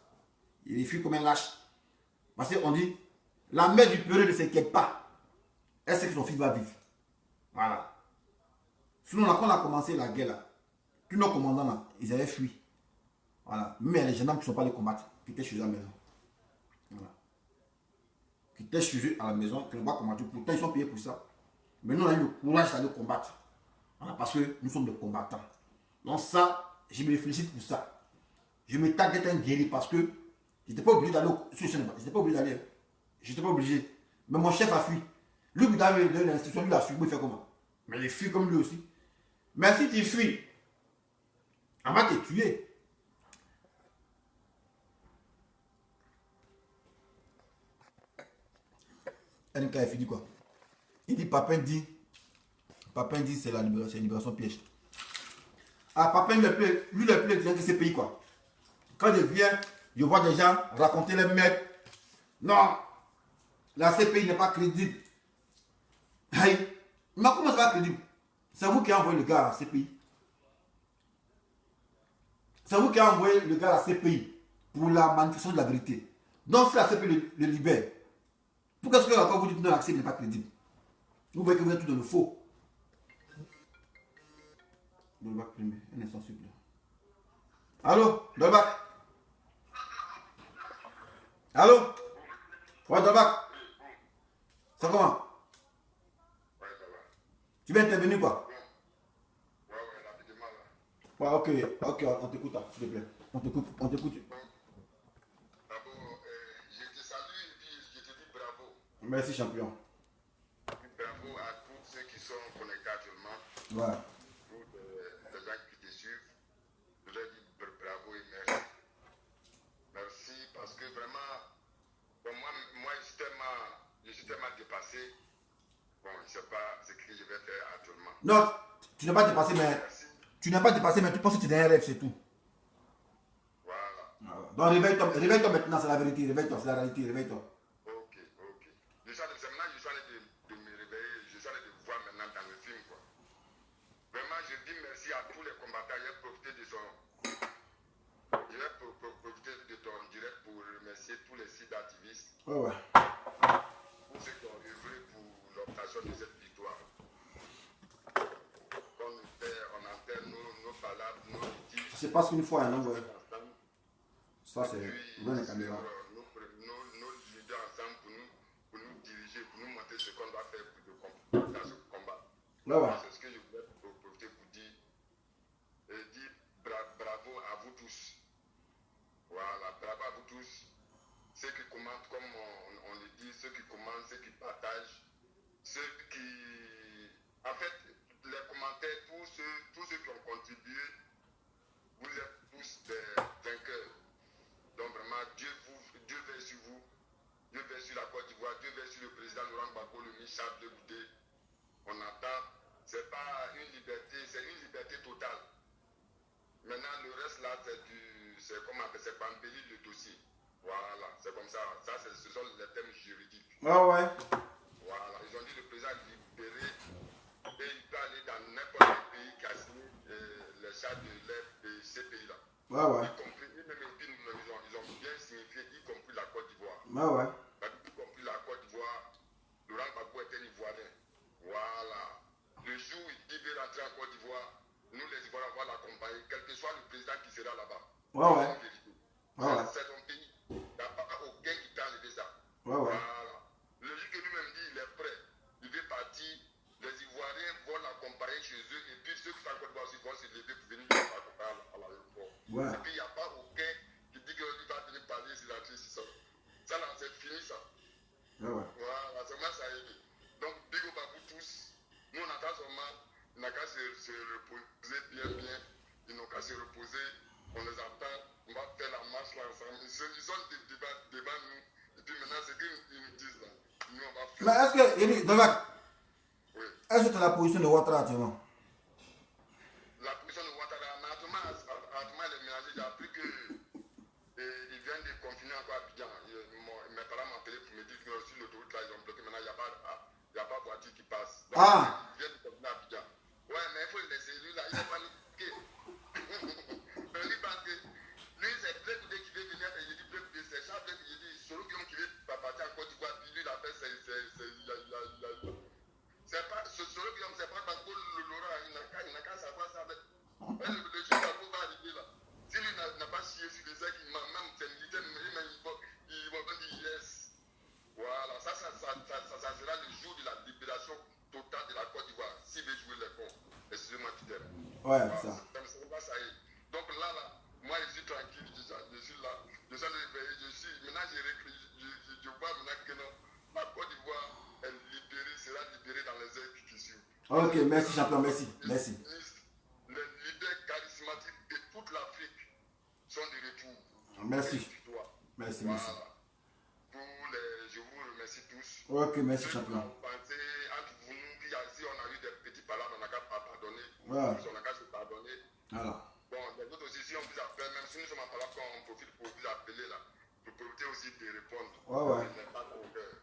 Il fuit comme un lâche. Parce qu'on dit, la mère du peureux ne s'inquiète pas. Elle sait que son fils va vivre. Voilà. Sinon, là, quand on a commencé la guerre là, tous nos commandants là, ils avaient fui. Voilà. Mais les gendarmes qui ne sont pas allés combattre, qui étaient chez eux à la maison. Voilà. Qui étaient chez eux à la maison, qui n'ont pas combattu. Pourtant, ils sont payés pour ça. Mais nous, on a eu le courage d'aller combattre. Voilà, parce que nous sommes des combattants. Donc ça, je me félicite pour ça. Je me tâche d'être un guerrier parce que je n'étais pas obligé d'aller sur le chemin. Je n'étais pas obligé d'aller. Je n'étais pas obligé. Mais mon chef a fui. Lui, il a donné l'instruction, lui, il a fui. Moi, il fait comment? Mais il fuit comme lui aussi. Mais si tu fuis, on va te tuer. NK a fini quoi? Il dit, Papin dit c'est la libération piège. Ah, Papin, lui, le plus exigeant que ces pays quoi. Quand je viens, je vois des gens raconter les mecs. Non, la CPI n'est pas crédible. Hey. Mais comment ça va être crédible? C'est vous qui avez envoyé le gars à la CPI. C'est vous qui avez envoyé le gars à la CPI pour la manifestation de la vérité. Donc si la CPI le libère, pourquoi est-ce que encore vous dites que non, la CPI n'est pas crédible? Vous voyez que vous êtes tout dans le faux. Dolbach, un instant s'il vous plaît. Allô, Dolbach? Allô? Ouais, Dolbach? Ça comment? Ouais, ça va. Tu viens intervenir quoi? Ouais, rapidement là. Ouais, ok, on t'écoute, s'il te plaît. On t'écoute. D'abord, je te salue et puis je te dis bravo. Merci, champion. Bravo à tous ceux qui sont connectés actuellement. Ouais. Tous les gens qui te suivent. Je leur dis bravo et merci. Merci parce que vraiment, bon, moi je suis tellement dépassé. Bon, je ne sais pas ce que je vais faire actuellement. Non, tu n'es pas dépassé, mais Merci. tu penses que tu es un rêve, c'est tout. Voilà. Donc réveille-toi maintenant, c'est la vérité. Réveille-toi, c'est la réalité, réveille-toi. Ok. C'est maintenant que je suis allé de me réveiller, je suis allé de voir maintenant dans le film quoi. Vraiment, je dis merci à tous les combattants. J'ai profité de ton direct pour remercier tous les sites activistes. Ouais. Pour ceux qui ont œuvré pour l'obtention de cette victoire. Quand on entend nos palabres, nos litiges. Ça se passe une fois, non, ouais. Ça, c'est loin la caméra. Nos leaders ensemble pour nous diriger, pour nous montrer ce qu'on doit faire dans ce combat. Ouais. C'est ce que je voulais profiter pour dire. Et dire bravo à vous tous. Voilà, bravo à vous tous. Ceux qui commentent, comme on le dit, ceux qui commentent, ceux qui partagent, ceux qui... En fait, les commentaires, tous ceux qui ont contribué, vous êtes tous des vainqueurs. Donc vraiment, Dieu veille sur vous, Dieu veille sur la Côte d'Ivoire, Dieu veille sur le président Laurent Gbagbo, le ministre Charles Blé Goudé. On attend, c'est pas une liberté, c'est une liberté totale. c'est pas embellir le dossier. Voilà, c'est comme ça. Ça, ce sont les termes juridiques. Ah ouais. Voilà, ils ont dit le président libéré et il peut aller dans n'importe quel pays qui a signé les chartes de ces pays-là. Ouais, ouais. Y compris, ils ont bien signifié, y compris la Côte d'Ivoire. Ouais, ouais. Y compris la Côte d'Ivoire, Laurent Gbagbo était un Ivoirien. Voilà. Le jour où il veut rentrer en Côte d'Ivoire, nous les Ivoiriens, on va l'accompagner, quel que soit le président qui sera là-bas. Ouais, ouais. Ouais, ouais. C'est ton pays. Il n'y a pas aucun qui t'a enlevé ça. Ouais, ouais. Voilà. Le jour que lui-même dit il est prêt, il veut partir, les Ivoiriens vont l'accompagner chez eux et puis ceux qui sont en Côte d'Ivoire aussi vont se lever pour venir l'accompagner à l'aéroport. Ouais. Et puis il n'y a pas aucun qui dit qu'il va venir parler sur la crise. Ça là, c'est fini ça. Ouais, ouais. Voilà, c'est moi ça a aidé. Donc, big up à vous tous. Nous, on attend seulement, il n'a qu'à se reposer bien. Ils n'ont qu'à se reposer. On les attend. On va faire la marche là ensemble. Ils sont devant nous. Et puis maintenant, c'est qu'ils nous disent là. Nous, on va faire. Mais est-ce que, Yéli, Dovac, Oui. est-ce que tu as la position de Ouattara actuellement? La position de Ouattara, mais actuellement, les ménagers, j'ai appris que ils viennent de confiner encore à Abidjan. Mes parents m'ont appelé pour me dire que sur l'autoroute là, ils ont bloqué. Maintenant, il n'y a pas de voiture qui passe. Donc, Ah. ils viennent de confiner à Abidjan. Ouais, mais il faut le laisser. Lui là, il est paniqué. Lui, parce que lui, c'est très good qui veut venir. Et il dit, c'est chaque fois qu'il dit, Soro Guillaume qui veut partir en Côte d'Ivoire, puis lui, il a fait, c'est pas, Soro Guillaume, c'est pas parce que Laurent, il n'a qu'à savoir ça. Le jour où va arriver là, si lui n'a pas chié sur les ailes, même ses militaires, ils vont dire yes. Voilà, ça sera le jour de la libération totale de la Côte d'Ivoire, s'il veut jouer les cons. Excusez-moi du terme. Ouais, Voilà, ça. ça y est. Donc là, moi je suis tranquille, je suis là, maintenant je vois maintenant que non, la Côte d'Ivoire est libérée, sera libérée dans les heures qui suivent. Ok, merci champion, merci. Les leaders charismatiques de toute l'Afrique sont de retour. Merci. Merci. Je vous remercie tous. Ok, merci champion. Pensez entre vous, si on a eu des petits palabres, on n'a qu'à pas pardonner. Ouais. On n'a qu'à se pardonner. Voilà. Bon, les autres aussi, si on vous appelle, même si nous sommes en palabre, on profite pour vous appeler là, pour profiter aussi de répondre. Ouais.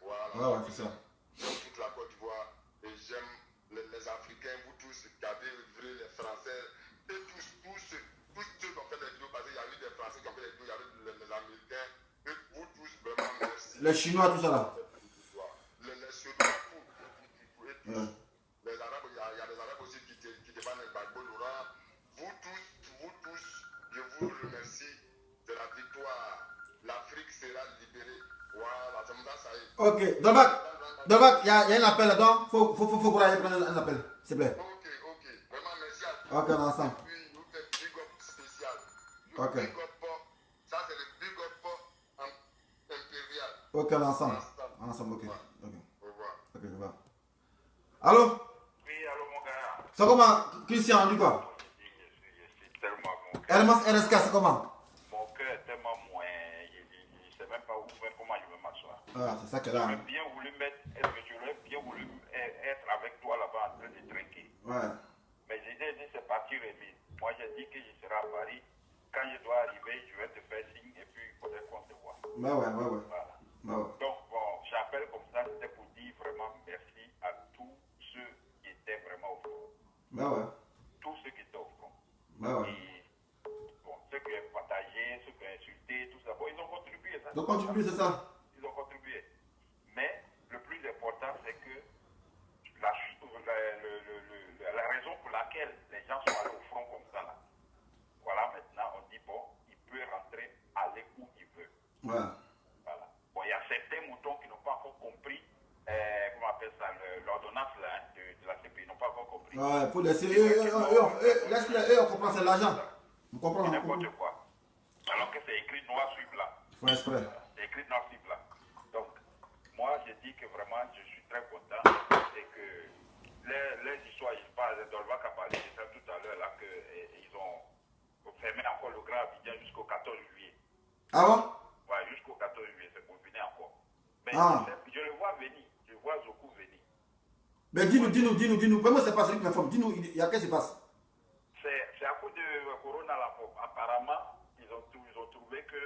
Voilà. Ouais, c'est ça. J'aime toute la Côte d'Ivoire et j'aime les Africains, vous tous qui avez œuvré, les Français, et tous ceux qui ont fait les vidéos, parce qu'il y a eu des Français qui ont fait les vidéos, il y avait les Américains, et vous tous, vraiment merci. Les Chinois, tout ça là. Les Chinois, et tous. Ouais. Les Arabes, il y a des Arabes aussi qui dépendent de Gbagbo, Laurent. Vous tous, je vous remercie de la victoire. L'Afrique sera libérée. Voilà, ça me donne ça y est. Ok, Dovac, il y a un appel là-dedans. Faut qu'on aille prendre un appel, s'il te plaît. Ok. Vraiment, merci à tous. Ok, on est ensemble. Et puis, nous faites big up spécial. Ok. Big up, ça c'est le big up impérial. Ok, on est ensemble. On est ensemble, ok. Ouais. Ok, Au revoir. ok, je vois. Allô? Oui, allô mon gars. C'est comment, Christian, on dit quoi? Je suis tellement mon cœur. Hermas RSK, c'est comment? Mon cœur est tellement moins. Je ne sais même pas comment je vais m'asseoir. Ah, c'est ça que là. J'aurais bien voulu être avec toi là-bas en train de trinquer. Ouais. Mais j'ai dit c'est parti remis. Moi j'ai dit que je serai à Paris. Quand je dois arriver, je vais te faire signe et puis il faudrait qu'on se voit. Ouais. Voilà. Ouais. Donc bon, j'appelle comme ça, c'était pour dire vraiment merci à tous ceux qui étaient vraiment au front. Ouais. Tous ceux qui étaient au front. Ouais. Et bon, ceux qui ont partagé, ceux qui ont insulté, tout ça. Bon, ils ont contribué. Ça, Donc, contribue, c'est ça? Ils ont contribué. Mais le plus important, c'est que la raison pour laquelle les gens sont allés au front comme ça, là, voilà, maintenant, on dit, bon, il peut rentrer, aller où il veut. Ouais. Voilà. Bon, il y a certains moutons qui n'ont pas encore compris, comment on appelle ça, l'ordonnance là, de la CPI, ils n'ont pas encore compris. Ouais, faut laisser. Laisse-les, on comprend, c'est l'argent. On comprend. C'est n'importe quoi. Alors que c'est écrit noir sur blanc. Faut exprès. C'est écrit noir sur blanc. Donc, moi, je dis que vraiment, je suis très content et que les histoires, je parle de Dolvac a parlé de ça tout à l'heure, là, qu'ils ont fermé encore le Grand Abidjan jusqu'au 14 juillet. Ah bon? Ouais, jusqu'au 14 juillet, c'est confiné encore. Mais je le vois venir, je vois Zoku venir. Mais dis-nous. Comment ça passe, lui qui informe? Dis-nous, il y a qu'est-ce qui se passe? C'est à cause de Corona, là, apparemment, ils ont trouvé trouvé que,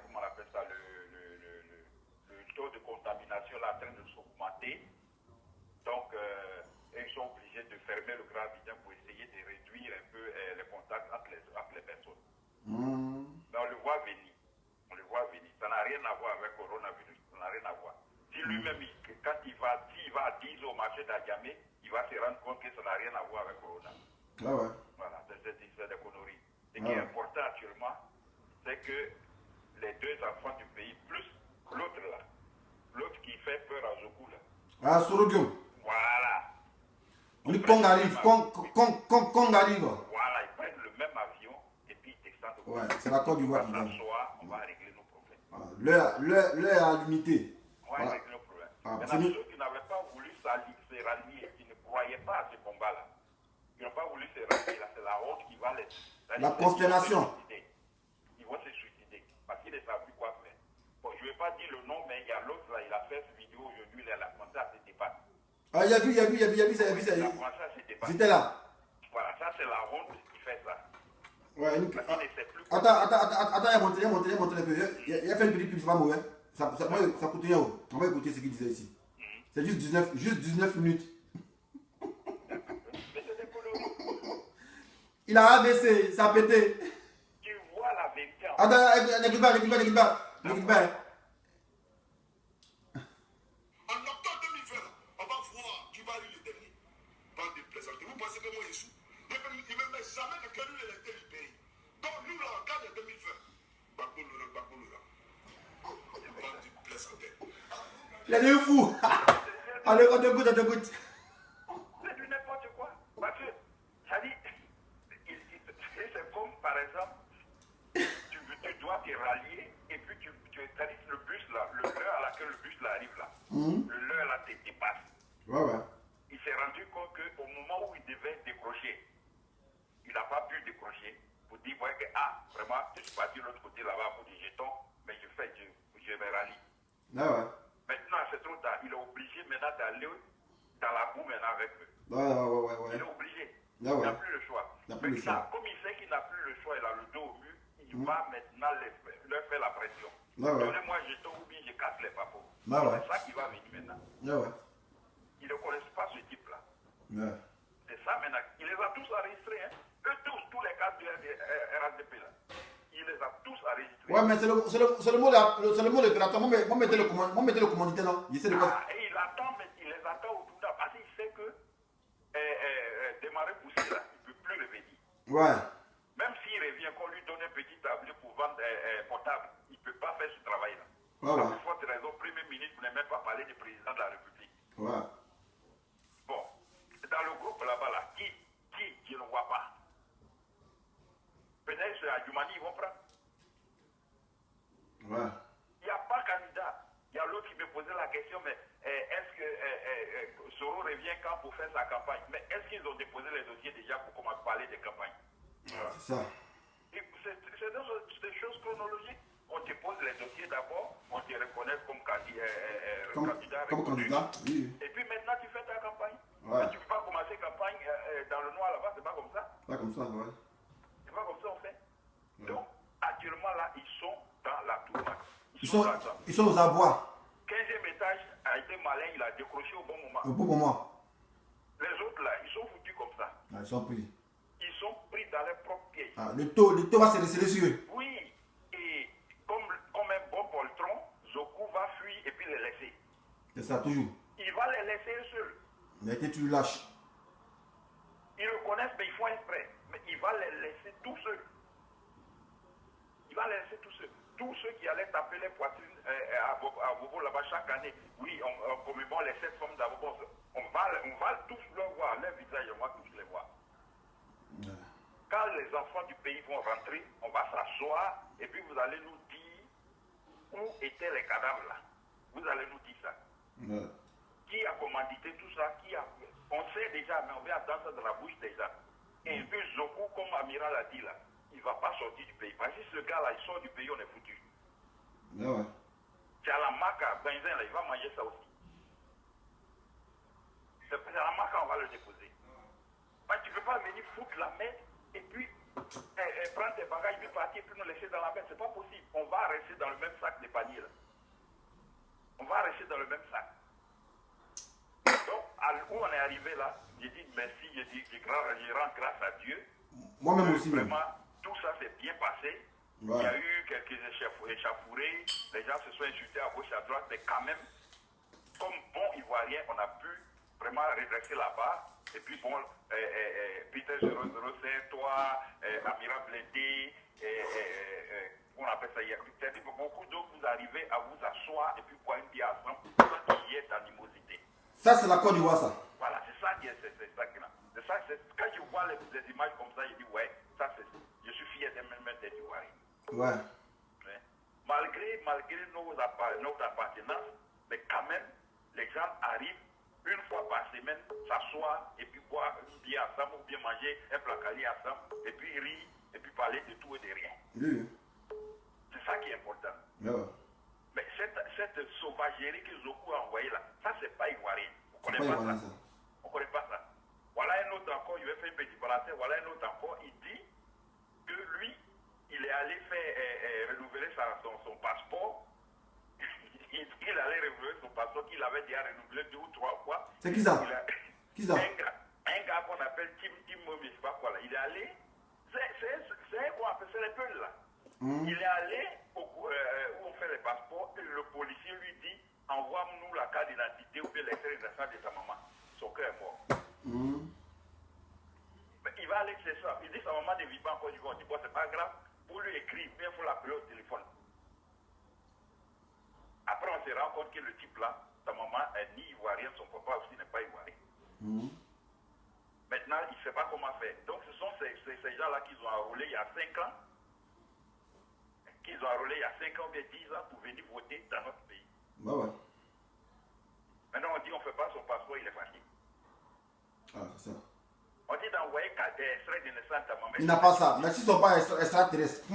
comment on appelle ça, le taux de contamination est en train de s'augmenter. Donc, ils sont obligés de fermer le Grand Abidjan pour essayer de réduire un peu les contacts entre les personnes. Mais on le voit venir. On le voit venir. Ça n'a rien à voir avec le coronavirus. Ça n'a rien à voir. Si lui-même, quand s'il va à 10 au marché d'Adjamé, il va se rendre compte que ça n'a rien à voir avec le corona. Ah ouais. Voilà, c'est des conneries. Ce qui est important actuellement, c'est que les deux enfants du pays, plus l'autre là, l'autre qui fait peur à Zoku là. Ah, Sorogium. Voilà. On dit Kong arrive, Kong arrive. Voilà, ils prennent le même avion et puis ils descendent. Ouais, c'est la Côte d'Ivoire qui gagne. gagne. On va régler nos problèmes. Voilà. L'heure à limité. On va régler nos problèmes. Ah, maintenant, ceux qui n'avaient pas voulu se rallier, qui ne croyaient pas à ce combat-là, qui n'ont pas voulu se rallier, là, c'est la honte qui va les... La consternation. Ils vont se suicider parce qu'ils ne savent plus quoi faire. Bon, je ne vais pas dire le nom, mais il y a l'autre là, il a fait cette vidéo aujourd'hui, il a commencé à se débattre. Ah, il a vu ça. J'étais là. Voilà, ça c'est la honte qui fait ça. Ouais, parce qu'il ne sait plus. Attends, il a monté un peu. Il a fait une petite pub, c'est pas mauvais. Ça coûte rien. On va écouter ce qu'il disait ici. C'est juste 19 minutes. Mais c'est des colons. Il a abaissé, ça a pété. Tu vois la vérité. Attends, n'écoute pas. En octobre 2020, on va voir qui va aller le dernier. Bande de plaisanteries. Vous pensez que moi, je suis. Il ne me met jamais de quel électeur du pays. Donc, nous, là, en cas de 2020, Bakbo Laurent. Bande de plaisanteries. Il est fou. Allez, on t'écoute. C'est du n'importe quoi. Parce que, ça dit, c'est comme, par exemple, tu dois te rallier et puis tu le bus là, l'heure à laquelle le bus là arrive là, l'heure là te dépasse. Ouais. Il s'est rendu compte qu'au moment où il devait décrocher, il n'a pas pu décrocher pour dire ouais, que vraiment, je suis parti de l'autre côté là-bas pour des jetons, mais je me rallie. Ouais. Maintenant, c'est trop tard. Il est obligé maintenant d'aller dans la boue maintenant avec eux. Ouais. Il est obligé. Ouais. Il n'a plus le choix. Maintenant, comme il sait qu'il n'a plus le choix, il a le dos au mur, il va maintenant leur faire la pression. Ouais. Donnez-moi un jeton ou bien je casse les papos. Ouais. C'est ça qui va venir maintenant. Ouais. Ils ne connaissent pas ce type-là. Ouais. C'est ça maintenant. Il les a tous enregistrés. Hein. Eux tous les cas du RADP là. Il les a tous enregistrés. Ouais, mais c'est le mot de l'opérateur. Moi, mettez le commanditaire, non? Il Et il attend, mais il les attend autour là parce qu'il sait que démarrer pousser là, il ne peut plus revenir. Ouais. Même s'il revient, qu'on lui donne un petit tablier pour vendre portable, il ne peut pas faire ce travail-là. Ouais. Pour forte raison, Premier ministre ne même pas parler du président de la République. Ouais. Bon, dans le groupe là-bas, là, qui je ne vois pas. Peut-être à Djoumani, ils vont prendre. Ouais. Il n'y a pas candidat. Il y a l'autre qui me posait la question, mais est-ce que Soro revient quand pour faire sa campagne? Mais est-ce qu'ils ont déposé les dossiers déjà pour commencer à parler des campagnes? C'est ça. C'est des choses chronologiques. On te pose les dossiers d'abord, on te reconnaît comme candidat. Comme candidat, oui. Et puis maintenant, tu fais ta campagne. Ouais. Mais tu ne peux pas commencer campagne dans le noir là-bas, c'est pas comme ça. Pas comme ça, ouais. C'est pas comme ça, on fait. Ouais. Donc, actuellement, là, ils sont dans la tourmente. Ils sont aux abois. 15e étage a été malin, il a décroché au bon moment. Au bon moment. Les autres, là, ils sont foutus comme ça. Ah, ils sont pris. Ils sont pris dans leurs propres pièges. Le taux va se resserrer sur eux. Oui, et comme un bon poltron, Zoku va fuir et puis les laisser. C'est ça, toujours. Il va les laisser seuls. Mais que tu lâches. Ils le connaissent, mais ils font exprès. Mais il va les laisser tout seuls. Il va les laisser tout seuls. Tous ceux qui allaient taper les poitrines à Bobo là-bas chaque année, oui, on commémore les 7 femmes d'Abobo. On va tous le voir, leur visage, on va tous les voir. Ouais. Quand les enfants du pays vont rentrer, on va s'asseoir et puis vous allez nous dire où étaient les cadavres là. Vous allez nous dire ça. Ouais. Qui a commandité tout ça? On sait déjà, mais on va attendre ça dans la bouche des gens. Et puis Zoku, comme Amiral a dit là, il ne va pas sortir du pays. Parce que si ce gars-là, il sort du pays, on est foutu. Ouais. C'est à la marque à Benzin, là, il va manger ça aussi. C'est à la marque, on va le déposer. Mais tu ne peux pas venir foutre la main et puis prendre tes bagages, puis partir, puis nous laisser dans la mer. C'est pas possible. On va rester dans le même sac des paniers là. On va rester dans le même sac. Donc, où on est arrivé là, j'ai dit merci, je rends grâce à Dieu. Moi-même aussi. Vraiment, tout ça s'est bien passé. Ouais. Il y a eu quelques échauffourées, les gens se sont insultés à gauche et à droite, mais quand même, comme bon Ivoirien, on a pu vraiment redresser la barre. Et puis bon, Peter 007, toi, Amira Blendé, on appelle ça hier. C'est-à-dire que beaucoup d'autres, vous arrivez à vous asseoir et puis boire une bière ensemble sans qu'il y ait d'animosité. Ça, c'est la Côte d'Ivoire, ça. Voilà, c'est ça qui est, c'est ça qui est là. C'est ça, quand je vois les images comme ça, je dis, ouais, ça c'est, je suis fier d'être Ivoirien. Ouais. Malgré notre appartenance, mais quand même, les gens arrivent une fois par semaine s'asseoir et puis boire une bière ensemble ou bien manger un placali ensemble et puis rire et puis parler de tout et de rien. Oui. C'est ça qui est important. Ouais. Mais cette sauvagerie que Zoku a envoyée là, ça c'est pas ivoirien. On C'est connaît pas pas ivoirien, ça. ça. On connaît pas ça. Voilà un autre encore, je vais faire une petite parenthèse, voilà un autre encore, il dit que lui, il est allé faire renouveler son passeport. Il allait renouveler son passeport qu'il avait déjà renouvelé 2 ou 3 fois. C'est qui ça? Qui ça? Un gars qu'on appelle Tim Momi, je sais pas quoi là. Il est allé, c'est quoi, c'est les peuls là. Il est allé où on fait les passeports et le policier lui dit envoie-nous la carte d'identité ou bien l'extrait d'identité de sa maman. Son cœur est mort. Mais il va aller chez ça. Il dit sa maman ne vit pas encore du coup. On dit bon, c'est pas grave. Pour lui écrire, il faut l'appeler au téléphone. Après, on se rend compte que le type là, sa maman est ni ivoirienne, son papa aussi n'est pas ivoirien. Maintenant, il ne sait pas comment faire. Donc, ce sont ces gens-là qui ont enrôlé il y a 5 ans. Qu'ils ont enrôlé il y a 5 ans ou bien 10 ans pour venir voter dans notre pays. Bah ouais. Maintenant, on dit on ne fait pas son passeport, il est fatigué. Ah, c'est ça. On dit d'envoyer des extraits de naissance à maman. Il n'a pas ça. Mais s'ils ne sont pas extraterrestres, où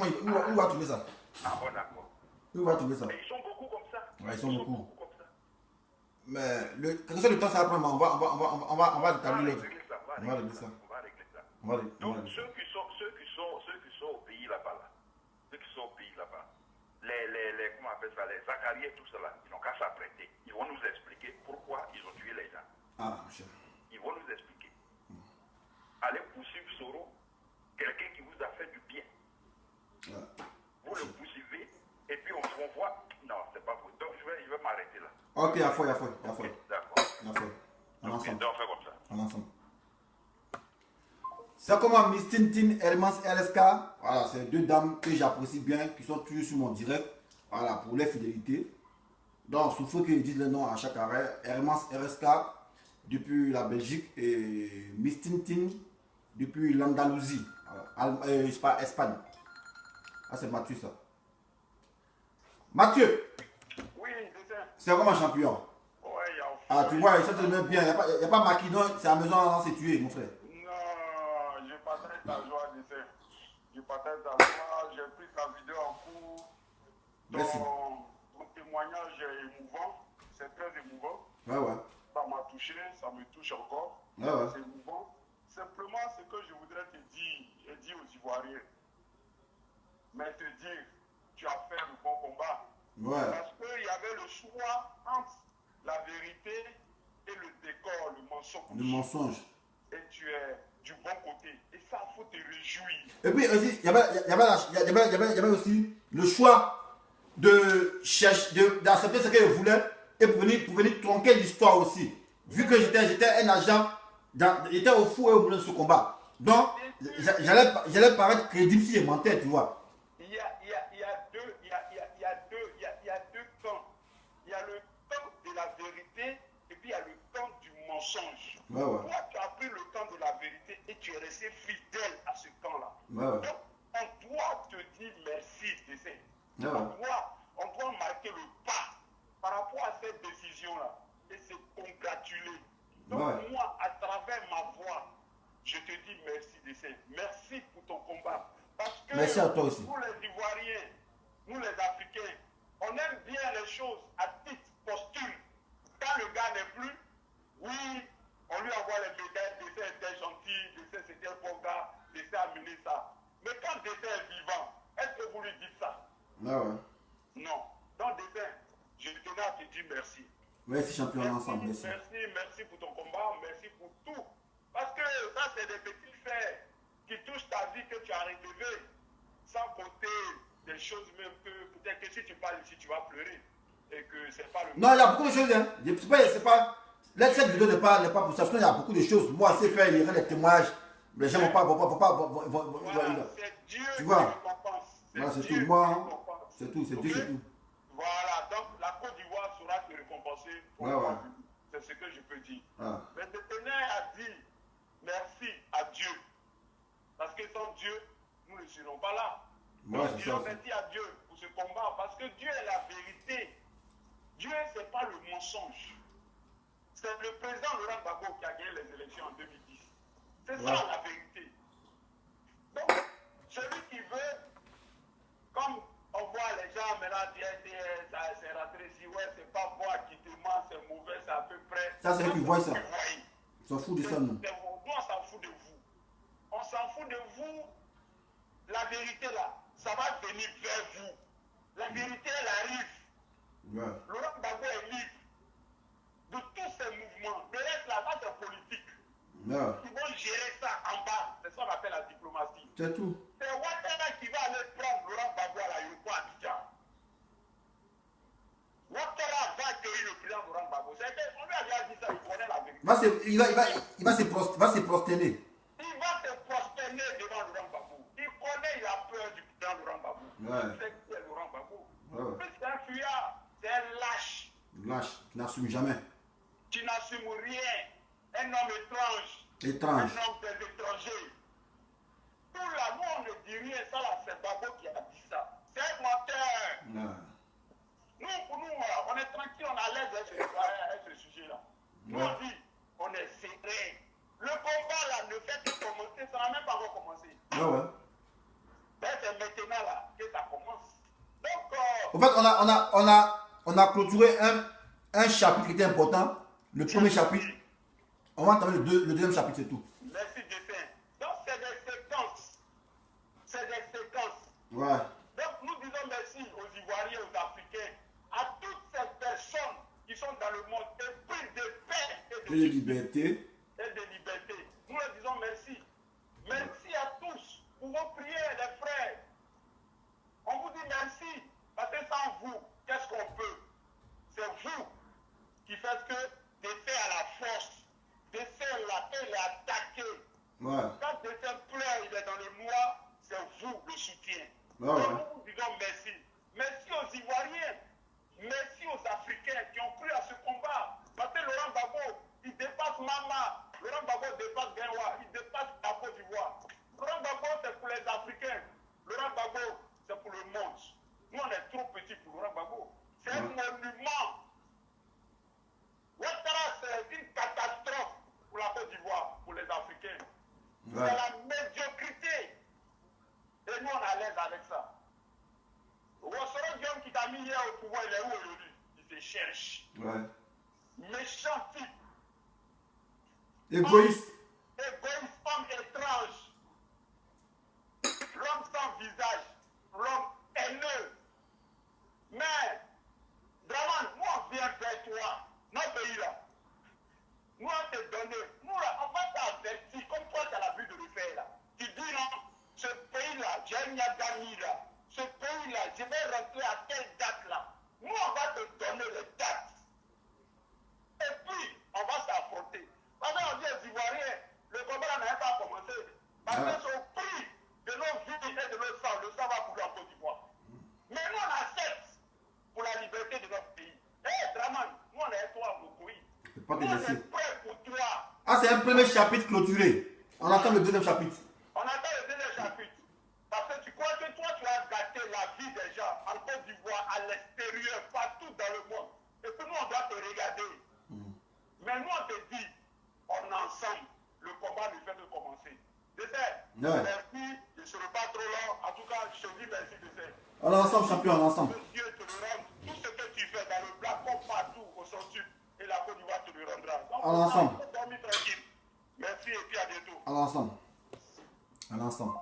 va trouver ça? Ah bon, d'accord. Où va trouver ça? Mais ils sont beaucoup comme ça. Ouais, ils sont beaucoup. Comme ça. Mais quand c'est le temps, ça va prendre. On va établir l'autre. On va régler ça. Donc, ceux qui sont au pays là-bas, comment on appelle ça, les Zacharie et tout cela, ils n'ont qu'à s'apprêter. Ils vont nous expliquer pourquoi ils ont tué les gens. Ah, monsieur. Ils vont nous expliquer. Allez poursuivre Soro, quelqu'un qui vous a fait du bien. Ouais. Vous le poursuivez, et puis on voit. Non, c'est pas vous. Donc, je vais m'arrêter là. Ok, il y a foi. Okay, d'accord. On ensemble. Donc, on fait comme ça. On ensemble. C'est comment Miss Tintin Hermans LSK. Voilà, c'est 2 dames que j'apprécie bien, qui sont toujours sur mon direct. Voilà, pour les fidélités. Donc, il faut qu'ils disent le nom à chaque arrêt. Hermans LSK depuis la Belgique et Miss Tintin depuis l'Andalousie. Voilà. C'est pas Espagne. Ah, c'est Mathieu ça. Mathieu, Oui, c'est comment champion? Ouais, il y a. Ah, tu vois, ça te met bien. Il n'y a pas Maquidon, c'est à la maison, là, c'est tué, mon frère. Non, je partage ta joie, je partage ta joie, j'ai pris ta vidéo en cours. Merci. Ton témoignage est émouvant, c'est très émouvant. Ouais. Ça m'a touché, ça me touche encore. Ouais. C'est émouvant. Simplement, ce que je voudrais te dire, et dire aux Ivoiriens, mais te dire, tu as fait le bon combat. Ouais. Parce qu'il y avait le choix entre la vérité et le décor, le mensonge. Le mensonge. Et tu es du bon côté. Et ça, il faut te réjouir. Et puis aussi, il y avait aussi le choix d'accepter ce qu'elle voulait et pour venir tronquer l'histoire aussi. Vu que j'étais un agent, j'étais au fou et au bout de ce combat. Donc, j'allais paraître crédible si je mentais, tu vois. Il y a deux camps. Il y a le camp de la vérité et puis il y a le camp du mensonge. Ouais. Toi, tu as pris le camp de la vérité et tu es resté fidèle à ce camp-là. Ouais. Donc, on doit te dire merci, tu sais. Ouais. On doit marquer le pas par rapport à cette décision-là et se congratuler. Donc, Ouais. moi, à travers ma voix, je te dis merci, DC. Merci pour ton combat. Parce que Merci à toi aussi. nous, les Ivoiriens, nous, les Africains, on aime bien les choses à titre posthume. Quand le gars n'est plus, oui, on lui envoie les médailles, DC était gentil, DC c'était un bon gars, DC a mené ça. Mais quand DC est vivant, Donc, Destin, je tenais à te dire merci. Merci, champion, ensemble. Merci. Merci pour ton combat, merci pour tout. Parce que ça, c'est des petits faits qui touchent ta vie que tu as relevé, sans compter des choses même que peut-être que si tu parles ici, tu vas pleurer. Et que c'est pas le... Non, il y a beaucoup de choses. Hein. C'est pas... Cette vidéo n'est pas pour ça. Il y a beaucoup de choses. Moi, c'est fait, il y a des témoignages. Les gens ne vont pas... Voilà, c'est Dieu tu qui vois. récompense. Voilà, c'est tout. Moi, c'est tout. C'est Dieu, c'est tout. Voilà, donc la Côte d'Ivoire sera te récompenser. Ouais, ouais. C'est ce que je peux dire. Ah. Mais je tenais à dire merci à Dieu. Parce que sans Dieu, nous ne serons pas là. Ouais, donc, disons merci à Dieu pour ce combat. Parce que Dieu est la vérité. Dieu, ce n'est pas le mensonge. C'est le président Laurent Gbagbo qui a gagné les élections en 2010. C'est ça la vérité. Donc, celui qui veut, comme on voit les gens maintenant dire c'est rentré ici, ouais, c'est pas moi qui te ment, c'est mauvais, c'est à peu près. Ça, c'est eux qui voient ça. Ils s'en foutent de ça, nous. Nous, on s'en fout de vous. On s'en fout de vous. La vérité, là, ça va venir vers vous. La vérité, elle arrive. Ouais. Laurent Gbagbo est libre de tous ces mouvements. Le reste, là, ça, c'est politique. Ouais. Ils vont gérer ça en bas. C'est ça qu'on appelle la diplomatie. C'est tout. C'est Ouattara qui va aller prendre Laurent Gbagbo à l'aéroport à Abidjan. Ouattara va accueillir le président Laurent Gbagbo. On lui a déjà dit ça, il connaît la vérité. Il va se prosterner. Il va se prosterner devant Laurent Gbagbo. Il connaît, il a peur du président Laurent Gbagbo. Ouais. Il sait qui est Laurent Gbagbo. Ouais. Mais c'est un fuyard, c'est un lâche. Lâche, tu n'assumes jamais. Tu n'assumes rien. Un homme étrange. Étrange. Un homme des étrangers. Tout là, nous on ne dit rien, ça là, c'est Gbagbo qui a dit ça. C'est un menteur. Ouais. Nous, pour nous, on est tranquille, on est à l'aise avec ce sujet-là. Nous, on dit, on est serré. Le combat là ne fait que commencer, ça n'a même pas encore commencé. Ouais, ouais. Ben, c'est maintenant là que ça commence. Donc, En fait, on a clôturé un chapitre qui était important. Le premier chapitre. On va entamer le deuxième chapitre, c'est tout. merci Destin. Donc, c'est des séquences. C'est des séquences. Ouais. Donc, nous disons merci aux Ivoiriens, aux Africains, à toutes ces personnes qui sont dans le monde épris de paix et de liberté. Et de liberté. Nous leur disons merci. Merci à tous pour vos prières, les frères. On vous dit merci. Parce que sans vous, qu'est-ce qu'on peut? C'est vous qui faites que Destin à la force. Destin là, il est attaqué. Ouais. Quand Destin pleure, il est dans le noir, c'est vous le soutien. Ouais, ouais. Nous vous disons merci. Merci aux Ivoiriens. Merci aux Africains qui ont cru à ce combat. Parce que Laurent Gbagbo, il dépasse Mama. Laurent Gbagbo dépasse Gaïwa. Il dépasse la Côte d'Ivoire. Laurent Gbagbo, c'est pour les Africains. Laurent Gbagbo, c'est pour le monde. Nous, on est trop petits pour Laurent Gbagbo. C'est un monument. Ouattara, c'est une catastrophe pour la Côte d'Ivoire, pour les Africains. Ouais. C'est la médiocrité. Et nous, on est à l'aise avec ça. Ouattara, Diom qui t'a mis hier au pouvoir, il est où aujourd'hui? Il se cherche. Ouais. Méchant type. Égoïste. Égoïste, homme étrange. L'homme sans visage. L'homme haineux. Mais, Draman, nous on vient vers toi, notre pays là. Nous on te donne, nous là, on va t'avertir, comme toi tu as l'habitude de le faire là. Tu dis non, ce pays là, j'ai un Yagami là. Ce pays là, je vais rentrer à telle date là. Nous on va te donner les dates. Et puis, on va s'affronter. Parce qu'on dit aux Ivoiriens, le combat là n'a même pas commencé. Parce que c'est au prix de nos vies et de nos sang, le sang va couler en Côte d'Ivoire. Mais nous on accepte pour la liberté de notre pays. Hé, Draman, nous on est avec toi au pays. Je peux pas te Nous on laisser. est prêts pour toi. Ah, c'est un premier chapitre clôturé. On attend le deuxième chapitre. On attend le deuxième chapitre. Parce que tu crois que toi tu as gâté la vie des gens en Côte d'Ivoire, à l'extérieur, partout dans le monde. Et que nous on doit te regarder. Mais nous on te dit, on est ensemble. Le combat ne fait que commencer. Dessert, merci, je ne serai pas trop long. En tout cas, je te dis merci, Dessert. On est ensemble, champion, on est ensemble. Que Dieu te le rende. Tout ce que tu fais dans le black comme partout au centre et la Côte d'Ivoire te le rendra. Donc, On est ensemble. on va dormir tranquille. Merci et puis à bientôt. On est ensemble. On est ensemble.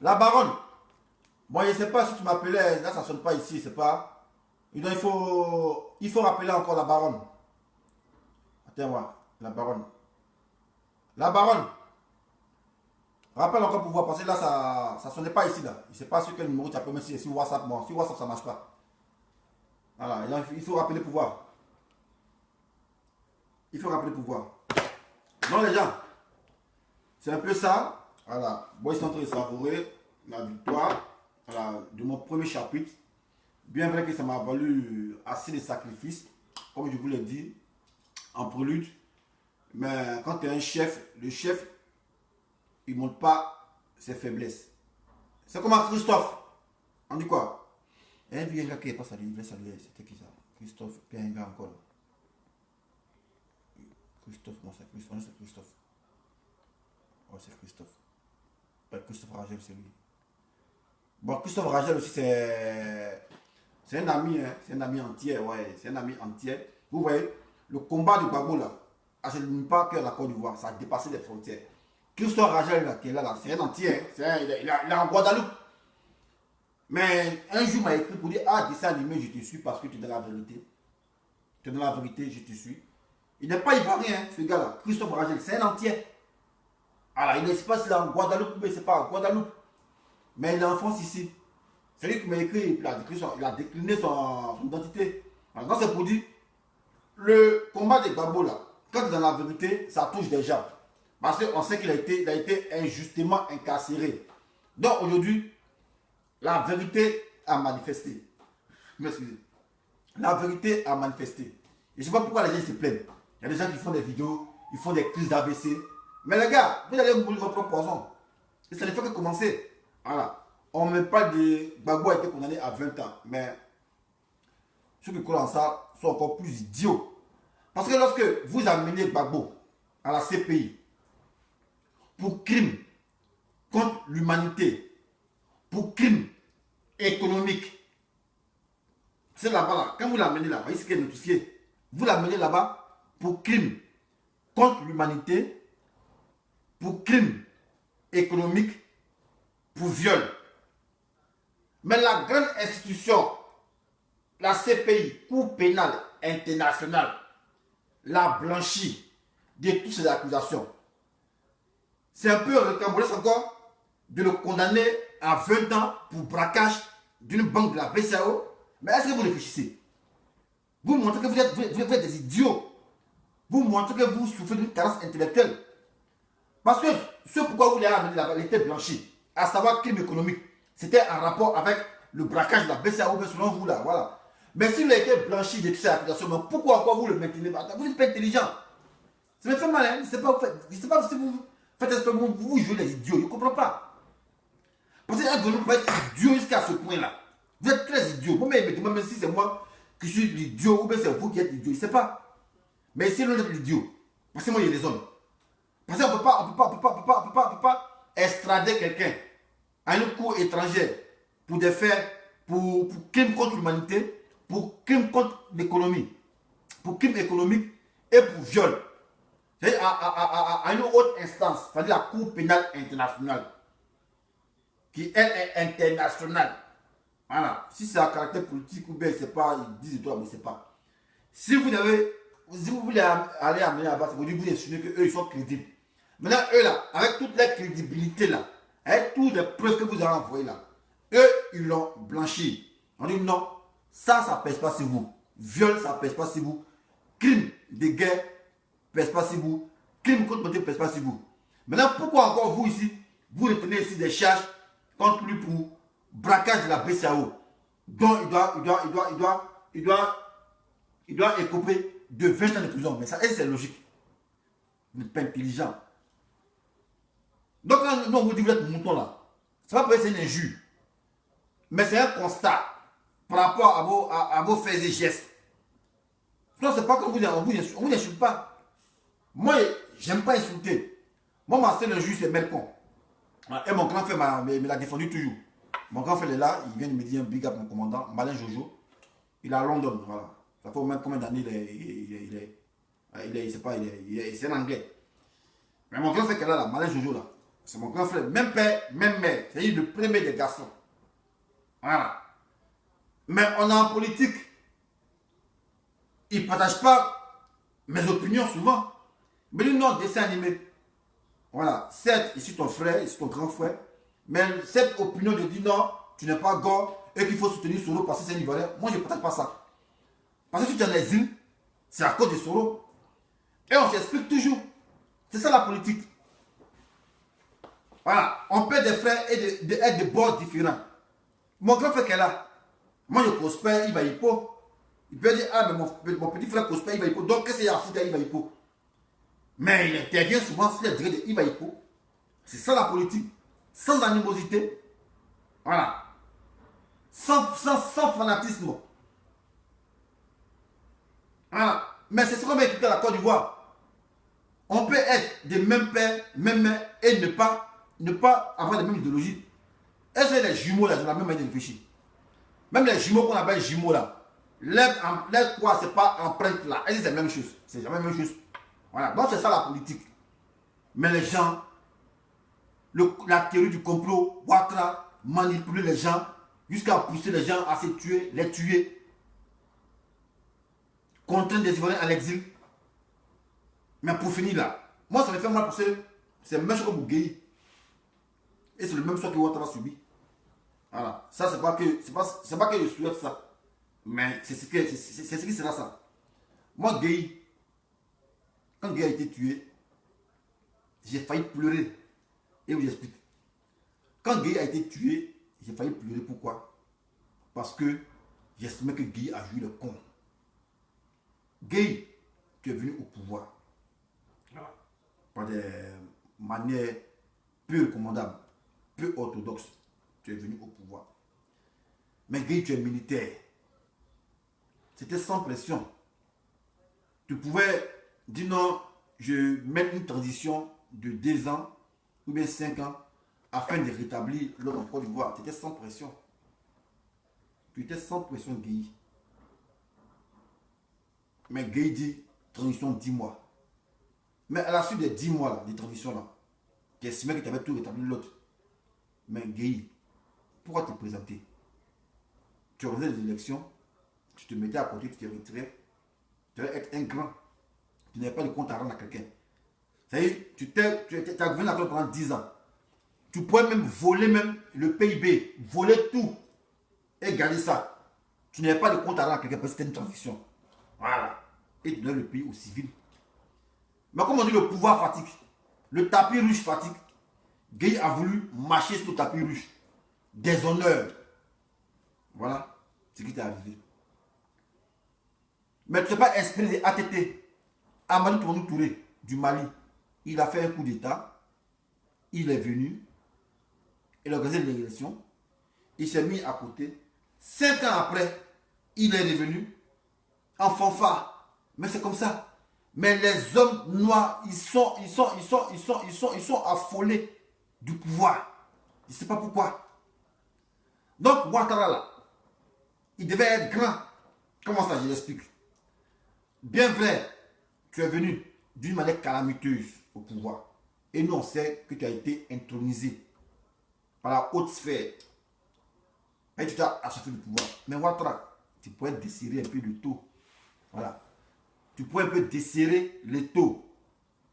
La baronne. Bon, je ne sais pas si tu m'appelais. Là, ça ne sonne pas ici. C'est pas. Et donc, il faut rappeler encore la baronne. Attends, voir, la baronne. La baronne. Rappelle encore pour voir, parce que là, ça ne sonnait pas ici. Là. Je ne sais pas sur quel numéro tu as même si WhatsApp. Bon, si WhatsApp, ça ne marche pas. Voilà, donc, il faut rappeler pour voir. Il faut rappeler pour voir. Non, les gens, c'est un peu ça. Voilà, moi, je suis en train de savourer la victoire, voilà, de mon premier chapitre. Bien vrai que ça m'a valu assez de sacrifices, comme je vous l'ai dit, en prélude. Mais quand tu es un chef, le chef, il ne montre pas ses faiblesses. C'est comme à Christophe. On dit quoi? Un vieux gars qui n'est pas salué, il veut saluer. C'était qui ça? Christophe, puis un gars encore. Christophe, non, c'est Christophe. Non, c'est Christophe. Oh, c'est Christophe. Ouais, Christophe Ragel, c'est lui. Bon, Christophe Ragel aussi, c'est un ami, hein. C'est un ami entier, ouais, c'est un ami entier. Vous voyez, le combat de Gbagbo là, ce n'est pas que la Côte d'Ivoire, ça a dépassé les frontières. Christophe Ragel là, qui est là, c'est un entier, hein. Il est en Guadeloupe. Mais un jour, il m'a écrit pour dire, ah, dessin animé, je te suis parce que tu es dans la vérité. Tu es dans la vérité, je te suis. Il n'est pas ivoirien, hein, ce gars-là. Christophe Ragel, c'est un entier. Alors, il ne sait pas s'il est en Guadeloupe, mais c'est pas en Guadeloupe. Mais il est en France ici. C'est lui qui m'a écrit, il a décliné son identité. Alors, c'est pour dire, le combat de Gbagbo là, quand il est dans la vérité, ça touche des gens. Parce qu'on sait qu'il a été injustement incarcéré. Donc aujourd'hui, la vérité a manifesté. M'excusez. La vérité a manifesté. Et je ne sais pas pourquoi les gens se plaignent. Il y a des gens qui font des vidéos, ils font des crises d'AVC. Mais les gars, vous allez mourir votre poison. Et ça ne fait que commencer. Voilà. On me parle de Gbagbo a été condamné à 20 ans. Mais ceux qui croient en ça sont encore plus idiots. Parce que lorsque vous amenez Gbagbo à la CPI pour crime contre l'humanité, pour crime économique, c'est là-bas, là. Quand vous l'amenez là-bas, il s'est notifié. Vous l'amenez là-bas pour crime contre l'humanité, pour crime économique, pour viol. Mais la grande institution, la CPI, Cour pénale internationale, l'a blanchi de toutes ces accusations. C'est un peu recambolesque encore de le condamner à 20 ans pour braquage d'une banque de la BCAO. Mais est-ce que vous réfléchissez? Vous montrez que vous êtes des idiots. Vous montrez que vous souffrez d'une carence intellectuelle. Parce que ce pourquoi vous l'avez amené là-bas, il était blanchi, à savoir crime économique. C'était en rapport avec le braquage de la BCAO, selon vous là, voilà. Mais s'il a été blanchi de toutes ces accusations, pourquoi encore vous le maintenez? Vous n'êtes pas intelligent. Ça me fait mal, hein? Je ne sais pas si vous faites exprès, vous jouez les idiots, je ne comprends pas. Parce que vous pouvez être idiot jusqu'à ce point-là. Vous êtes très idiot. Moi, mais même si c'est moi qui suis l'idiot, ou bien c'est vous qui êtes l'idiot, je ne sais pas. Mais si l'on est l'idiot, parce que moi, il y a des hommes. Parce qu'on ne peut pas extrader quelqu'un à une cour étrangère pour des faits, pour crime contre l'humanité, pour crime contre l'économie, pour crime économique et pour viol. C'est-à-dire à une autre instance, c'est-à-dire la Cour pénale internationale, qui elle est internationale. Voilà. Si c'est à caractère politique ou bien c'est pas, ils disent toi, mais c'est pas. Si vous voulez aller amener là-bas, vous dites qu'eux ils sont crédibles. Maintenant, eux là, avec toute la crédibilité là, avec toutes les preuves que vous avez envoyées là, eux ils l'ont blanchi. On dit non, ça ne pèse pas sur vous. Viol, ça ne pèse pas sur vous. Crime de guerre, pèse pas sur vous. Crime contre l'humanité, pèse pas sur vous. Maintenant, pourquoi encore vous ici, vous retenez ici des charges contre lui pour braquage de la BCAO, dont il doit écoper de 20 ans de prison. Mais ça, c'est logique. Vous n'êtes pas intelligent. Donc, quand on vous dit que vous êtes mouton là, ça va pas être une injure. Mais c'est un constat par rapport à vos faits et gestes. Non, c'est pas que vous n'insulte pas. Moi, j'aime pas insulter. Moi, ma seule injure, c'est Melcon. Et mon grand frère me l'a défendu toujours. Mon grand frère est là, il vient de me dire un big up, mon commandant, Malin Jojo. Il est à London, voilà. Ça fait au moins combien d'années c'est un anglais. Mais mon grand frère qui est là, Malin Jojo, là, c'est mon grand frère, même père, même mère. C'est le premier des garçons. Voilà. Mais on est en politique. ils ne partagent pas mes opinions souvent. Mais ils disent non, dessin animé. Voilà, certes, ici ton frère, ici ton grand frère, mais cette opinion de dire non, tu n'es pas gore et qu'il faut soutenir Soro parce que c'est un Ivoirien, moi je ne partage pas ça. Parce que si tu es en exil, c'est à cause de Soro. Et on s'explique toujours. C'est ça la politique. Voilà, on peut des frères et être de bords différents. Mon grand frère qui est là, moi je prospère, il va hypo. Il peut dire, ah mais mon petit frère prospère, il va hypo. Donc qu'est-ce qu'il y a à foutre, il va hypo. Mais il intervient souvent sur les degrés de Iva Hypo. C'est ça la politique. Sans animosité. Voilà. Sans fanatisme. Voilà. Mais c'est ce qu'on va écouter à la Côte d'Ivoire. On peut être des mêmes pères, mêmes mères et ne pas avoir les mêmes idéologies. Est-ce que les jumeaux là, ils ont la même manière de réfléchir? Même les jumeaux qu'on appelle jumeaux là, leur quoi, c'est pas empreinte là. Est-ce que c'est la même chose? C'est jamais la même chose. Voilà, donc c'est ça la politique. Mais les gens, la théorie du complot, Ouattara, manipuler les gens, jusqu'à pousser les gens à se tuer, les tuer, contraindre des Ivoiriens à l'exil. Mais pour finir là, moi ça me fait mal parce que c'est le même chose que Bougui. Et c'est le même chose que Ouattara a subi. Voilà, ça c'est pas que je souhaite ça. Mais c'est ce qui sera ça. Moi, Gueye, quand Gueye a été tué, j'ai failli pleurer. Et je vous explique. Quand Gueye a été tué, j'ai failli pleurer. Pourquoi? Parce que j'estimais que Gueye a joué le con. Gueye, tu es venu au pouvoir. Par des manières peu recommandables, peu orthodoxes. Tu es venu au pouvoir. Mais Gueye, tu es militaire. C'était sans pression. Tu pouvais dire non, je mets une transition de 2 ans ou bien 5 ans afin de rétablir l'ordre en Côte d'Ivoire. Tu étais sans pression. Tu étais sans pression, Gueye. Mais Gueye dit transition 10 mois. Mais à la suite des 10 mois là, de transition là, tu estimais que tu avais tout rétabli l'autre. Mais Gueye, pourquoi te présenter? Tu organisais des élections, tu te mettais à côté, tu te retirais. Tu devais être un grand. Tu n'avais pas de compte à rendre à quelqu'un. C'est-à-dire, tu as gouverné la Côte pendant 10 ans. Tu pouvais même voler même le PIB, voler tout et garder ça. Tu n'avais pas de compte à rendre à quelqu'un parce que c'était une transition. Voilà. Et tu donnais le pays aux civils. Mais comme on dit, le pouvoir fatigue. Le tapis rouge fatigue. Gueye a voulu marcher sur le tapis rouge. Déshonneur. Voilà ce qui t'est arrivé. Mais tu n'es pas inspiré de ATT. Amadou Tourou Touré du Mali. Il a fait un coup d'État. Il est venu. Il a organisé l'élection. Il s'est mis à côté. 5 ans après, il est revenu en fanfare. Mais c'est comme ça. Mais les hommes noirs, ils sont affolés du pouvoir. Je ne sais pas pourquoi. Donc, Ouattara là, il devait être grand. Comment ça, je l'explique? Bien vrai, tu es venu d'une manière calamiteuse au pouvoir. Et nous, on sait que tu as été intronisé par la haute sphère. Et tu t'as acheté du pouvoir. Mais Ouattara, tu pourrais desserrer un peu le taux. Voilà. Tu pourrais un peu desserrer les taux.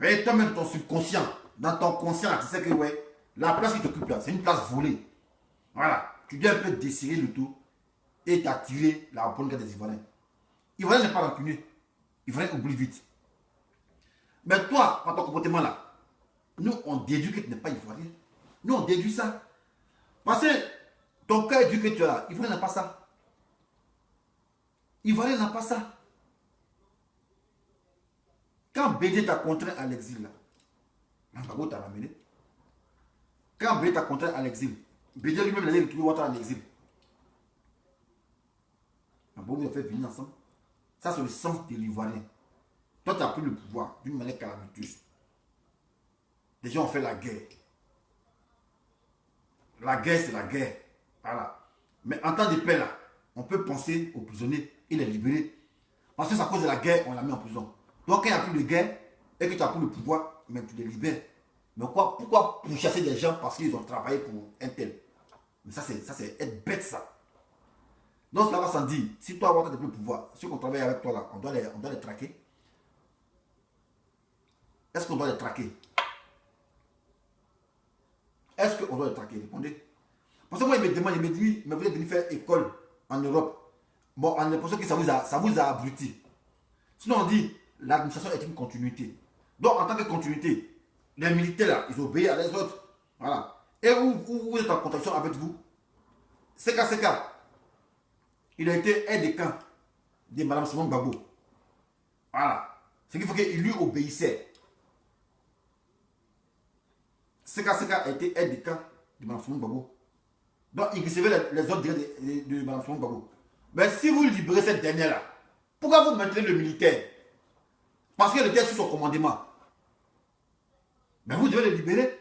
Et toi-même, ton subconscient, dans ton conscient, tu sais que ouais, la place qui t'occupe là, c'est une place volée. Voilà. Tu dois un peu desserrer le taux et t'attirer la bonne garde des Ivoiriens. Ivoirien n'est pas rancunier. Ivoirien oublie vite. Mais toi, par ton comportement là, nous, on déduit que tu n'es pas Ivoirien. Nous, on déduit ça. Parce que ton cœur dit que tu es là. Ivoirien n'a pas ça. Ivoirien n'a pas ça. Quand Bédé t'a contraint à l'exil, là, Mbago t'a ramené. Quand Bédé t'a contraint à l'exil, Bédé lui-même l'a dit de Ouattara en exil. Mbago vous a fait venir ensemble. Ça, c'est le sens de l'Ivoirien. Toi, tu as pris le pouvoir d'une manière calamiteuse. Les gens ont fait la guerre. La guerre, c'est la guerre. Voilà. Mais en temps de paix, là, on peut penser aux prisonniers et les libérer. Parce que c'est à cause de la guerre, on l'a mis en prison. Donc, quand il n'y a plus de guerre et que tu as pris le pouvoir, mais tu les libères. Mais pourquoi pourchasser des gens parce qu'ils ont travaillé pour un tel? Mais ça, c'est être bête, ça. Donc cela va sans dire, si toi, tu as plus de pouvoir, ceux qu'on travaille avec toi là, on doit les traquer. Est-ce qu'on doit les traquer? Est-ce qu'on doit les traquer? Répondez. Parce que moi, il me demande, il me dit, mais vous êtes venu faire école en Europe. Bon, on a l'impression que ça vous a abruti. Sinon, on dit, l'administration est une continuité. Donc, en tant que continuité, les militaires là, ils obéissent à les autres. Voilà. Et vous êtes en contradiction avec vous. CK, il a été aide de camp de Mme Simone Gbagbo. Voilà. Ce qui fait qu'il lui obéissait. CK a été aide de camp de Mme Simone Gbagbo. Donc, il recevait les ordres de Mme Simone Gbagbo. Mais si vous libérez cette dernière-là, pourquoi vous maintenez le militaire? Parce qu'elle était sous son commandement. Mais vous devez le libérer.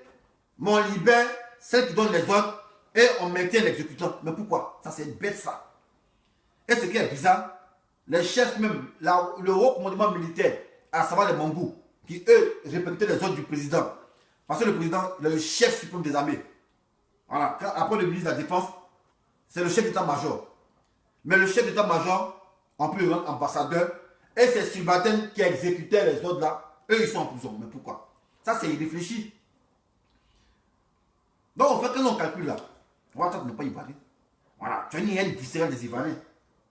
Mais on libère celle qui donne les ordres et on maintient l'exécutant. Mais pourquoi? Ça, c'est bête, ça. Et ce qui est bizarre, les chefs même, le haut commandement militaire, à savoir les Mangous, qui eux répétaient les ordres du président. Parce que le président, il est le chef suprême des armées. Voilà. Après le ministre de la Défense, c'est le chef d'état-major. Mais le chef d'état-major, on peut le rendre ambassadeur. Et ces subalternes qui exécutaient les ordres là, eux ils sont en prison. Mais pourquoi? Ça c'est irréfléchi. Donc en fait, quand on calcule là, on va ne pas y parler. Voilà, tu as une haine viscérale des Ivoiriens.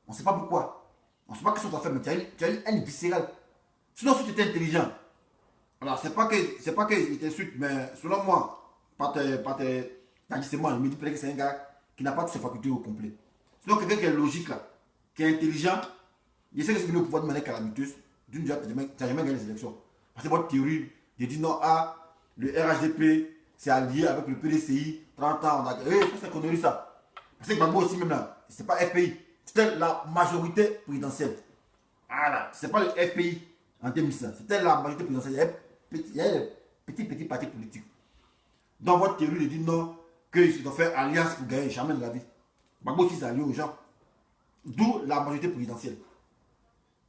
On ne sait pas pourquoi. On ne sait pas qu'est-ce qu'on doit faire, mais tu as une haine viscérale. Sinon, si tu étais intelligent, alors c'est pas qu'il t'insulte, mais selon moi, par tes agissements, il me dit peut-être que c'est un gars qui n'a pas toutes ses facultés au complet. Sinon, quelqu'un qui est logique là, qui est intelligent, il sait que c'est venu au pouvoir de manière calamiteuse. D'une part, tu n'as jamais gagné les élections. Parce que votre théorie de dire non, le RHDP, c'est allié avec le PDCI, 30 ans, on a gagné. C'est connerie ça. Parce que Gbagbo aussi, même là, c'est pas FPI. C'était la majorité présidentielle. Voilà. C'est pas le FPI en 2005. C'était la majorité présidentielle. Il y a des petits partis politiques. Dans votre théorie de dire non, qu'ils doivent faire alliance pour gagner, jamais de la vie. Gbagbo aussi, c'est allié aux gens. D'où la majorité présidentielle.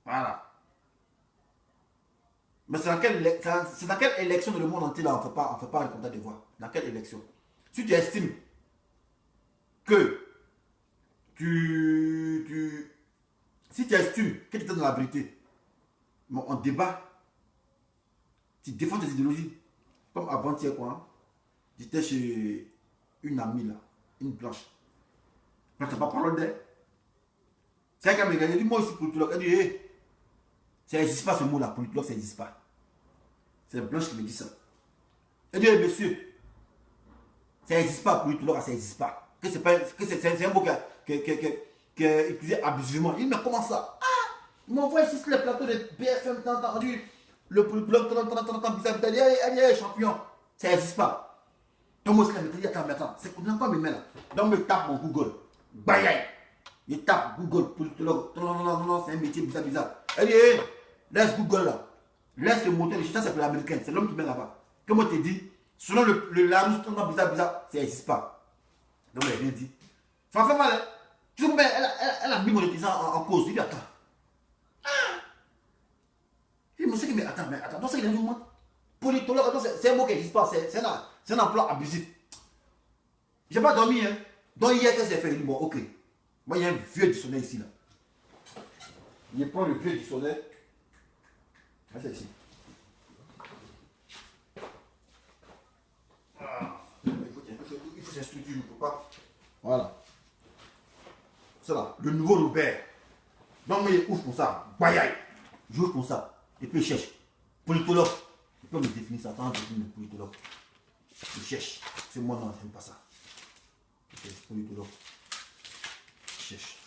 Voilà. Mais c'est dans quelle élection de le monde entier là on ne fait pas un comptage de voix? Dans quelle élection? Si tu estimes que si tu estimes que tu es dans la vérité, bon, on débat, tu défends tes idéologies. Comme avant-hier quoi, hein, j'étais chez une amie là, une blanche. Mais tu n'as pas parlé d'elle. C'est un gars qui m'a dit, moi aussi politologue. Elle dit, hey, ça n'existe pas ce mot-là, politologue, ça n'existe pas. C'est la blanche qui me dit ça. Elle dit, hey, monsieur, ça n'existe pas, politologue, ça n'existe pas. Que c'est un mot qui est utilisé abusivement. Il me dit, mais comment ça? Il m'envoie ici sur les plateaux de BFM, t'as entendu le politologue, elle dit, hey, champion, ça n'existe pas. Donc moi, je me dis, attends, c'est qu'on n'a pas mes mains là. Donc je me tape mon Google. Bayaï. Il tape Google, politologue. Non, c'est un métier bizarre. Elle dit, hey, laisse Google là. Laisse le moteur, ça c'est pour l'américain, c'est l'homme qui met là-bas. Comme on te dit, selon le Larousse, bizarre, ça n'existe pas. Donc elle a rien dit. Ça m'a fait mal. Hein? Tu sais, elle a mis mon utilisant en cause. Il dit, attends. Il me dit, mais attends, donc ça il a dit, moi. Politologue, c'est un mot qui n'existe pas, c'est un emploi abusif. J'ai pas dormi, hein. Donc hier, qu'est-ce que j'ai fait? Il dit, bon, ok. Moi, il y a un vieux dictionnaire ici, là. Il prend le vieux dictionnaire. Ah, c'est ici. Il faut s'instruire, il ne faut pas. Voilà. C'est là, le nouveau Robert. Donc, moi, il ouvre comme ça. Bayaï. J'ouvre comme ça. Et puis, il cherche. Politologue. Il peut me définir ça. Attends, définir le politologue. Il cherche. C'est moi, non, j'aime pas ça. Politologue. Cherche.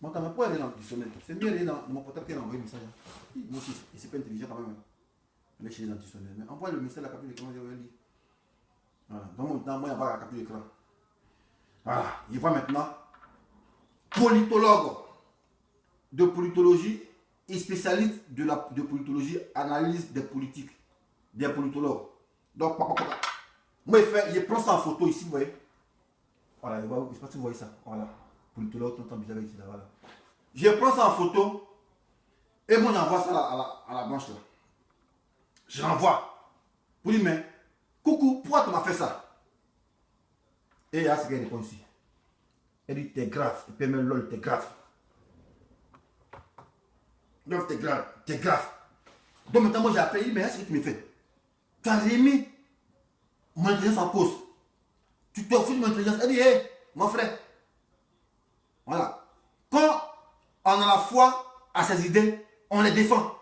Moi, t'as même pas aller dans le dictionnaire. C'est mieux aller dans mon portable qu'elle a envoyé le message. Moi aussi, c'est pas intelligent quand même. Aller chez les dans le dictionnaire. Mais envoie le message à la capture d'écran, je vais lire. Voilà. Donc maintenant, moi, il n'y a pas la capture d'écran. Voilà. Il voit maintenant politologue de politologie et spécialiste de politologie, analyse des politiques, des politologues. Donc, moi, il prend ça en photo ici, vous voyez. Voilà, je ne sais pas si vous voyez ça. Voilà. Politologue, tout le temps bizarre ici, là, voilà. Je prends ça en photo et moi, j'envoie ça à la branche là. Je l'envoie. Pour lui, mais, coucou, pourquoi tu m'as fait ça? Et il y a ce qui répond ici. Elle dit, t'es grave. Et puis elle met lol, t'es grave. Donc, t'es grave, t'es grave. Donc maintenant, moi j'ai appelé, mais qu'est-ce que tu me fais? Tu as remis mon intelligence en cause. Tu te fous de mon intelligence. Elle dit, hé, mon frère. Voilà. Quand on a la foi à ses idées, on les défend.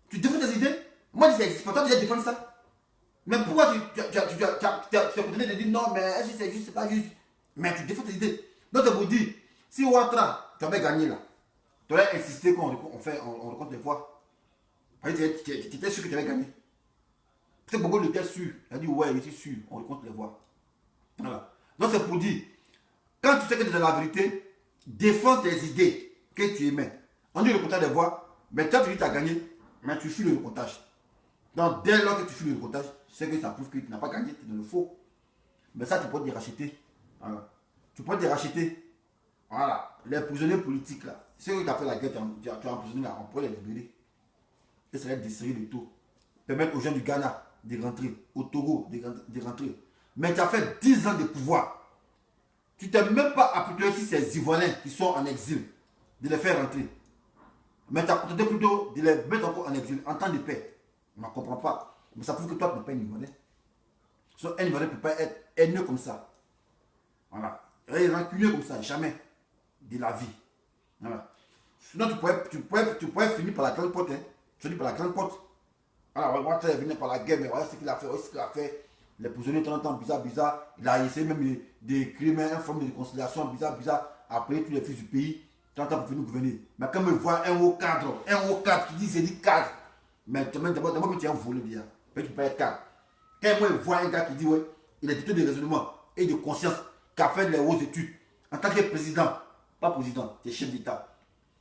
Tu défends tes idées? Moi, je dis, c'est pas toi qui vas défendre ça. Mais pourquoi tu as continué de dire non, mais c'est juste, c'est pas juste. Mais tu défends tes idées. Donc, je vous dis, si Ouattara, tu avais gagné là, tu aurais insisté qu'on recompte les voix. Tu étais sûr que tu avais gagné. Parce que Bobo était sûr. Il a dit, ouais, je suis sûr, on recompte les voix. Voilà. Donc, c'est pour dire, quand tu sais que tu es dans la vérité, défends tes idées que tu émets. On dit le comptage des voix, mais toi tu dis que tu as gagné, mais tu fuis le comptage. Donc dès lors que tu fuis le comptage, c'est que ça prouve que tu n'as pas gagné, tu es dans le faux. Mais ça, tu peux te racheter. Voilà. Tu peux te racheter. Voilà. Les prisonniers politiques là, ceux qui ont fait la guerre, tu as emprisonné là, on pourrait les libérer. Et ça va être desserrer le taux. Permettre aux gens du Ghana de rentrer, au Togo de rentrer. Mais tu as fait 10 ans de pouvoir. Tu ne t'es même pas appliqué sur ces Ivoiriens qui sont en exil, de les faire rentrer. Mais tu as tenté plutôt de les mettre encore en exil, en temps de paix. On ne comprend pas. Mais ça prouve que toi, tu n'es pas un Ivoirien. Un Ivoirien ne peut pas être haineux comme ça. Voilà. Et rancunieux comme ça, jamais. De la vie. Voilà. Sinon, tu pourrais finir par la grande porte. Hein. Tu finis par la grande porte. Alors, on va venir par la guerre, mais voilà ce qu'il a fait. Voilà ce qu'il a fait. Les prisonniers de temps en temps, bizarre. Il a essayé même d'écrire un forme de réconciliation, bizarre. Appeler tous les fils du pays, tant pour venir gouverner. Mais quand on voit un haut cadre qui dit c'est dit cadre, mais d'abord tu es un volé déjà. Tu peux être cadre. Quand moi je vois un gars qui dit ouais, il a du tout de raisonnement et de conscience, qui a fait les hautes études, en tant que président, pas président, tu es chef d'État.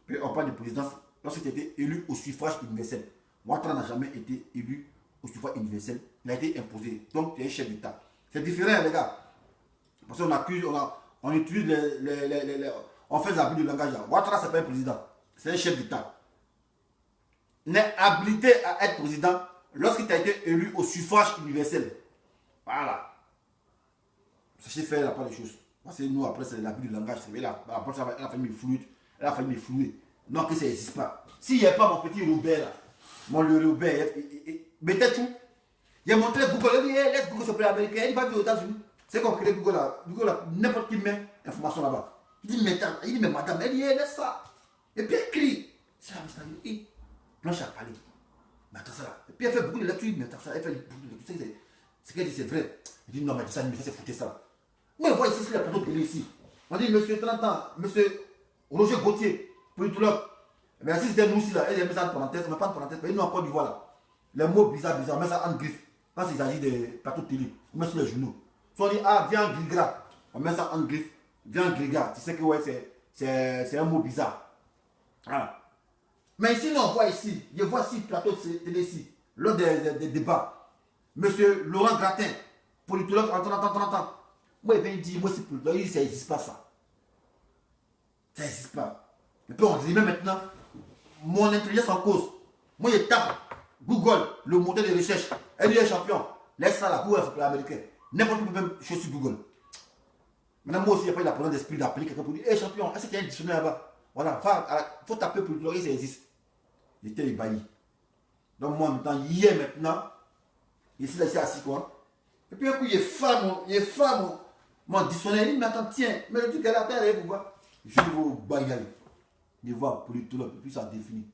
Puis on parle de présidence lorsque tu étais élu au suffrage universel. Ouattara n'a jamais été élu au suffrage universel, il a été imposé. Donc tu es chef d'État. C'est différent les gars. Parce qu'on accuse, on utilise on fait l'abus du langage là. Ouattara c'est pas un président, c'est un chef d'État. Il est habilité à être président lorsqu'il a été élu au suffrage universel. Voilà. Sachez faire la part des choses. Parce que nous après c'est l'abus du langage. C'est la famille fluide. La famille fluide. Non que ça n'existe pas. S'il n'y a pas mon petit Robert là, mon le Robert, mettez tout. Il a montré Google, il dit laisse Google s'appeler américain, il va vivre aux États-Unis. C'est qu'on crée Google là, n'importe qui met information là-bas. Il dit mais madame, elle dit laisse ça. Et puis il crie. C'est la mystère, il dit, Blanche a parlé. Mais attends ça là. Et puis elle fait beaucoup de lectures, mais attends ça, elle fait beaucoup de lectures. Ce qu'elle dit c'est vrai. Il dit non mais ça, c'est foutu ça. Moi je vois ici, c'est la plateau de télé ici. On dit monsieur 30 ans, monsieur Roger Gauthier, politologue. Mais si c'était nous aussi là, elle met ça en parenthèse, mais pas en parenthèse, mais nous en Côte d'Ivoire là. Les mots bizarres, on met ça en griffe. Quand il s'agit de plateaux de télé, on met sur les journaux. Soit on dit, ah, viens Grigra, on met ça en griffe. Viens Grigra, tu sais que ouais, c'est un mot bizarre. Voilà. Mais ici, on voit ici, je vois ici, plateau de télé ici, lors des débats. Monsieur Laurent Gratin, politologue en 30 ans. Moi, il vient dire, moi, c'est politologue, il dit, ça n'existe pas ça. Ça n'existe pas. Et puis on remet maintenant mon intelligence en cause. Moi, je tape Google, le moteur de recherche. Elle est champion. Laisse ça là, Google, c'est pour l'américain. N'importe qui peut même chercher sur Google. Maintenant, moi aussi, il n'y a pas eu la présence d'esprit d'appeler quelqu'un pour dire, hé champion, est-ce qu'il y a un dictionnaire là-bas? Voilà, il faut taper pour le ça existe. J'étais ébahi. Donc, moi, hier maintenant, ici, là, c'est assis quoi. Et puis, un coup, il est femme, mon dictionnaire. Il dit, mais attends, tiens, mais le truc est là, pour voir. Je vais au bail. Il voit politologue, et puis ça définit.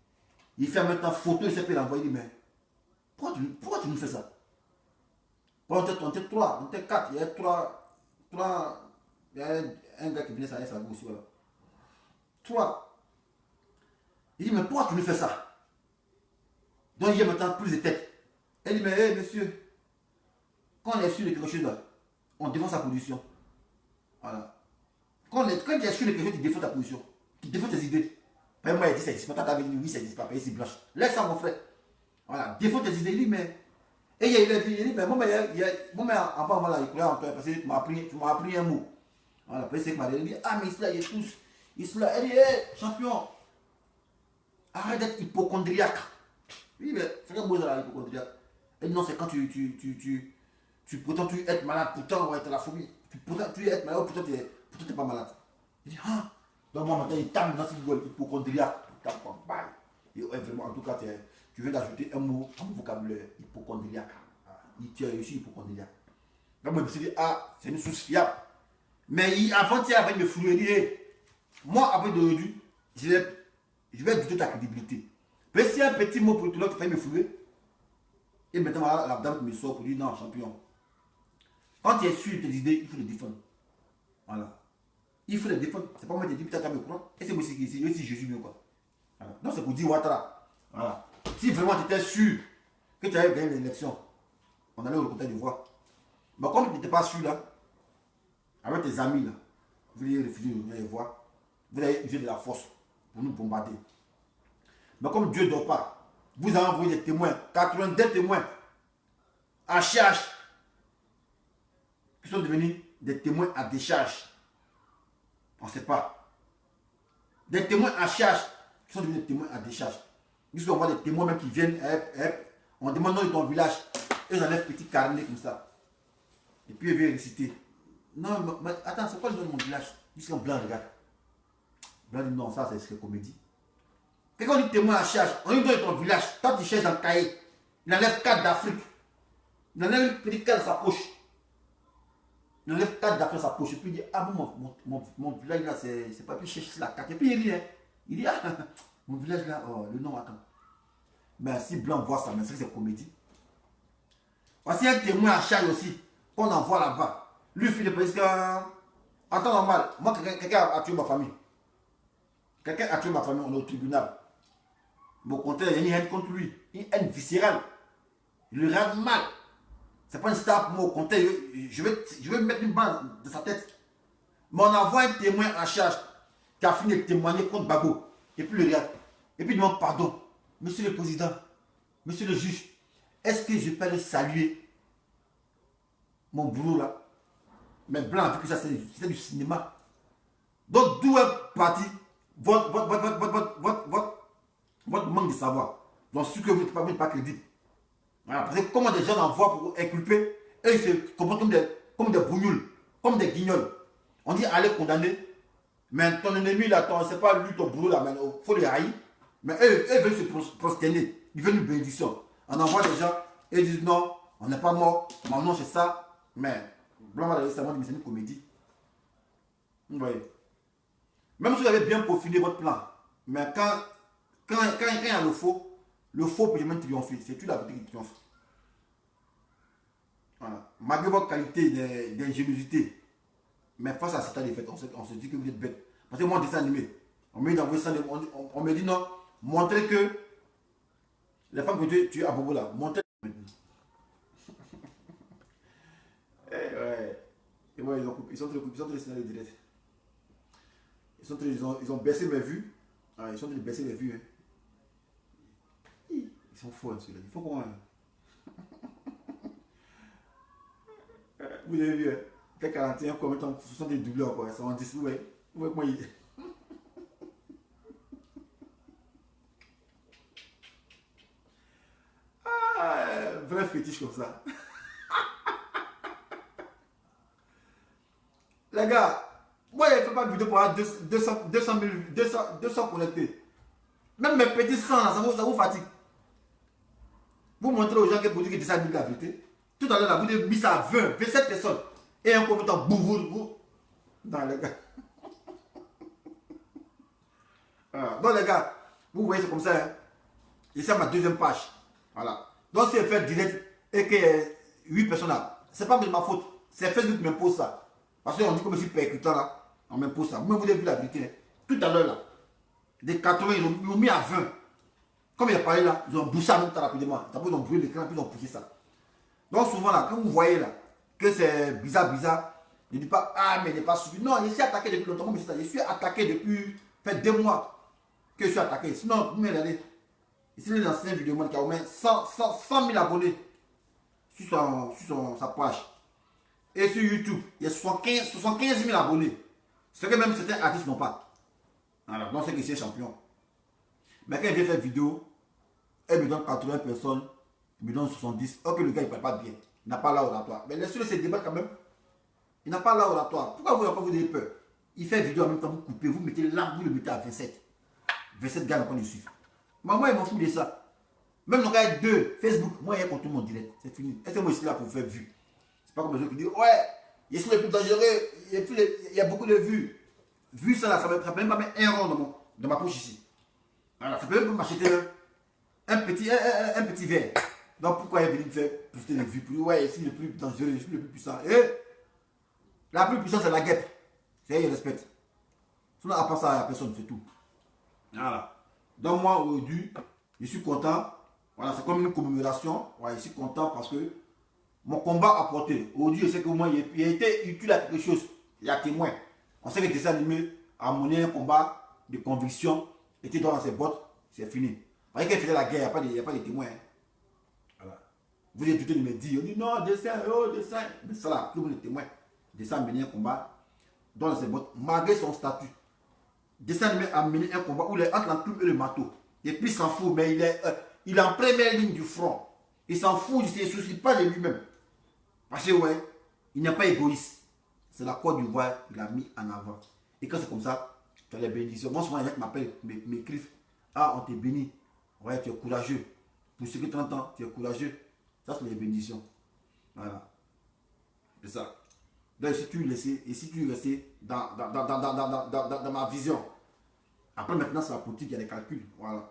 Il fait maintenant photo, il s'est fait l'envoyer, il dit, mais pourquoi tu nous fais ça? On était 3, on était 4, il y a 3, il y a un gars qui venait s'arrêter sa gauche, voilà. 3. Il dit, mais pourquoi tu nous fais ça? Donc il y a maintenant plus de tête. Elle dit, mais hey, monsieur, quand on est sûr de quelque chose là, on défend sa position. Voilà. Quand tu es sûr de quelque chose, tu défends ta position. Tu défends tes idées. Mais moi, il dit, ça n'existe pas. Quand tu avais dit, oui, ça n'existe pas. C'est blanche. Laisse ça, mon frère. Voilà. Défends tes idées. Il dit, mais. Et il dit, mais moi, en bas, voilà, il coulait en toi parce que tu m'as appris un mot. Voilà. Après, c'est que il dit, ah, mais ici, là, il est tous. Ici, là, elle dit, hé, champion. Arrête d'être hypochondriaque. Oui, mais c'est quoi, là, hypochondriaque? Elle dit, non, c'est quand tu prétends être malade, pourtant, ouais, tu as la phobie. Tu es être malade, pourtant t'es pas malade. Il dit, ah, donc moi maintenant il tape dans ce hypochondriaque. Il tape en bail. Et ouais, vraiment, en tout cas, tu viens d'ajouter un mot à mon vocabulaire, hypochondriaque. Tu es aussi hypochondriaque. Donc moi je me suis dit, ah, c'est une source fiable. Mais avant-hier, avec me flouer, il dit, hey, moi, après d'aujourd'hui, je vais douter ta crédibilité. Mais s'il y a un petit mot pour tout le monde qui fait me flouer, et maintenant, voilà, la dame qui me sort pour dire, non, champion. Quand tu es sûr de tes idées, il faut les défendre. Voilà. Il faut les défendre. C'est pas moi qui te dis, putain, tu as me croire. Et c'est moi aussi qui dis, si Jésus mieux quoi. Voilà. Non, c'est pour dire Ouattara. Voilà. Si vraiment tu étais sûr que tu avais gagné l'élection, on allait au Côte d'Ivoire. Mais comme tu n'étais pas sûr là, avec tes amis là, vous allez refuser de venir les voir, vous allez utiliser de la force pour nous bombarder. Mais comme Dieu ne dort pas, vous avez envoyé des témoins, 82 témoins, à charge, qui sont devenus des témoins à décharge. On ne sait pas. Des témoins à charge, qui sont devenus des témoins à décharge. Puisqu'on voit des témoins même qui viennent, on demande dans ton village, et ils enlèvent petit carnet comme ça. Et puis ils viennent réciter. Non, mais attends, c'est quoi le nom de mon village? Jusqu'en blanc, regarde. Blanc dit non, ça c'est comédie. Quelqu'un dit témoin à charge, on lui donne ton village, toi tu cherches dans le cahier, il enlève 4 d'Afrique, il enlève une petite carte dans sa poche, il enlève 4 d'Afrique dans sa poche, et puis il dit, ah bon, mon village là, c'est pas plus chercher la carte, et puis il rit, hein. Il dit, ah, mon village là, oh, le nom, attends. Mais si Blanc voit ça, mais c'est comédie. Voici un témoin à charge aussi, qu'on envoie là-bas. Lui, Philippe, parce qu'en temps normal, moi, quelqu'un a tué ma famille. Quelqu'un a tué ma famille, on est au tribunal. Au contraire, il y a une haine contre lui, une haine viscérale. Il le regarde mal. C'est pas une star pour moi, au contraire, je vais mettre une balle de sa tête. Mais on envoie un témoin en charge qui a fini de témoigner contre Babo. Et puis il le regarde. Et puis il demande pardon. Monsieur le président, monsieur le juge, est-ce que je peux aller saluer mon boulot là? Mais Blanc a vu que ça c'était du cinéma. Donc d'où est parti votre manque de savoir. Donc ce que vous n'êtes pas crédible. Voilà, parce que comment des gens envoient pour inculper, et ils se comportent comme des bougnoules, comme des guignols. On dit allez condamner, mais ton ennemi là, c'est pas lui ton boulot là, mais il faut les haïr. Mais eux veulent se prosterner, ils veulent une bénédiction. On envoie des gens et ils disent non, on n'est pas mort, mon nom c'est ça, mais Blanc va dire c'est une comédie. Vous voyez. Même si vous avez bien peaufiné votre plan, mais quand il y a le faux peut jamais triompher. C'est tout la vérité qui triomphe. Voilà. Malgré votre qualité d'ingéniosité, mais face à cette défaite, on se dit que vous êtes bête. Parce que moi, dessin animé, on me dit non, montrez que les femmes que tu es à Bobo là, montrez. Ouais, ils sont très signalés direct. Ils ont baissé mes vues. Ah, ils sont en train de baisser les vues. Hein. Ils sont fous, hein, ceux-là. Il faut qu'on. Vous avez vu, hein? T41, combien de temps? Ce sont des doubleurs, quoi. Ils sont en dessous, ouais. Ouais, comment il. Ah, vrai fétiche comme ça. Les gars, moi, je ne fais pas de vidéo pour avoir 200 connectés. Même mes petits 100, là, ça vous fatigue. Vous montrez aux gens que vous dites que c'est ça la vérité. Tout à l'heure, là, vous avez mis ça à 27 personnes. Et un commentaire, vous. Non, les gars. Donc, les gars, vous voyez, c'est comme ça. Hein. Et c'est ma deuxième page. Voilà. Donc, si je fais direct et que 8 personnes là, c'est pas de ma faute. C'est Facebook qui m'impose ça. Parce qu'on dit comme si percutant là, on m'impose ça. Vous avez vu la vérité. Hein. Tout à l'heure là, des 80, ils l'ont mis à 20. Comme il a parlé là, ils ont bouché ça même temps rapidement. D'abord, ils ont brûlé l'écran, puis ils ont poussé ça. Donc, souvent là, quand vous voyez là, que c'est bizarre, ne dites pas, ah, mais il n'est pas suivi. Non, je suis attaqué depuis longtemps, mais c'est ça. Je suis attaqué depuis, fait 2 mois que je suis attaqué. Sinon, vous me regardez. Ici, les anciens vidéos qui a au moins 100 000 abonnés sur sa page. Et sur YouTube, il y a 75 000 abonnés. C'est que même certains artistes n'ont pas. Alors, donc c'est que c'est champion. Mais quand il vient faire vidéo, elle me donne 80 personnes, il me donne 70. Ok, le gars il ne parle pas bien. Il n'a pas là oratoire. Mais laissez-le se débattre quand même. Il n'a pas là oratoire. Pourquoi vous avez peur? Il fait vidéo en même temps, vous coupez, vous mettez là, vous le mettez à 27. 27 gars qu'on le suit. Moi, il m'en fout de ça. Même le gars 2, Facebook, moi, il y a contre mon direct. C'est fini. Est-ce que moi, je suis là pour faire vue? C'est pas comme les autres qui disent, ouais, je suis le plus dangereux, il y a beaucoup de vues. Vu ça là, ça ne peut même pas mettre un rond dans ma poche ici. Voilà, ça peut même pas m'acheter un petit verre. Donc pourquoi il vient faire plus de vues? Ouais, je suis le plus dangereux, je suis le plus puissant. Et la plus puissante, c'est la guêpe. C'est elle, je respecte. Sinon, à part ça, il n'y a personne, c'est tout. Voilà. Donc moi, aujourd'hui, je suis content. Voilà, c'est comme une commémoration. Ouais, je suis content parce que mon combat a porté. Aujourd'hui, je sais que moi, il a été utile à quelque chose. Il y a témoin. On sait que le dessin animé a mené un combat de conviction. Était dans ses bottes, c'est fini. Parce qu'elle faisait la guerre, il n'y a pas de témoins. Hein. Voilà. Vous êtes tout de me dire, on dit non, dessin, oh, dessin. Mais ça là, tout le monde est témoin. Dessin a mené un combat dans ses bottes, malgré son statut. Dessin animé a mené un combat où il est entre l'enclume et le marteau. Et puis il s'en fout, mais il est en première ligne du front. Il s'en fout, il ne se soucie pas de lui-même. Parce que ouais, il n'est pas égoïste. C'est la Côte d'Ivoire qu'il a mis en avant. Et quand c'est comme ça, tu as les bénédictions. Moi, souvent, les gens m'appellent, m'écrivent. Ah, on te bénit. Ouais, tu es courageux. Pour ceux qui t'entendent, tu es courageux. Ça, c'est les bénédictions. Voilà. C'est ça. Donc, si tu restes dans ma vision. Après, maintenant, c'est la politique, il y a des calculs. Voilà.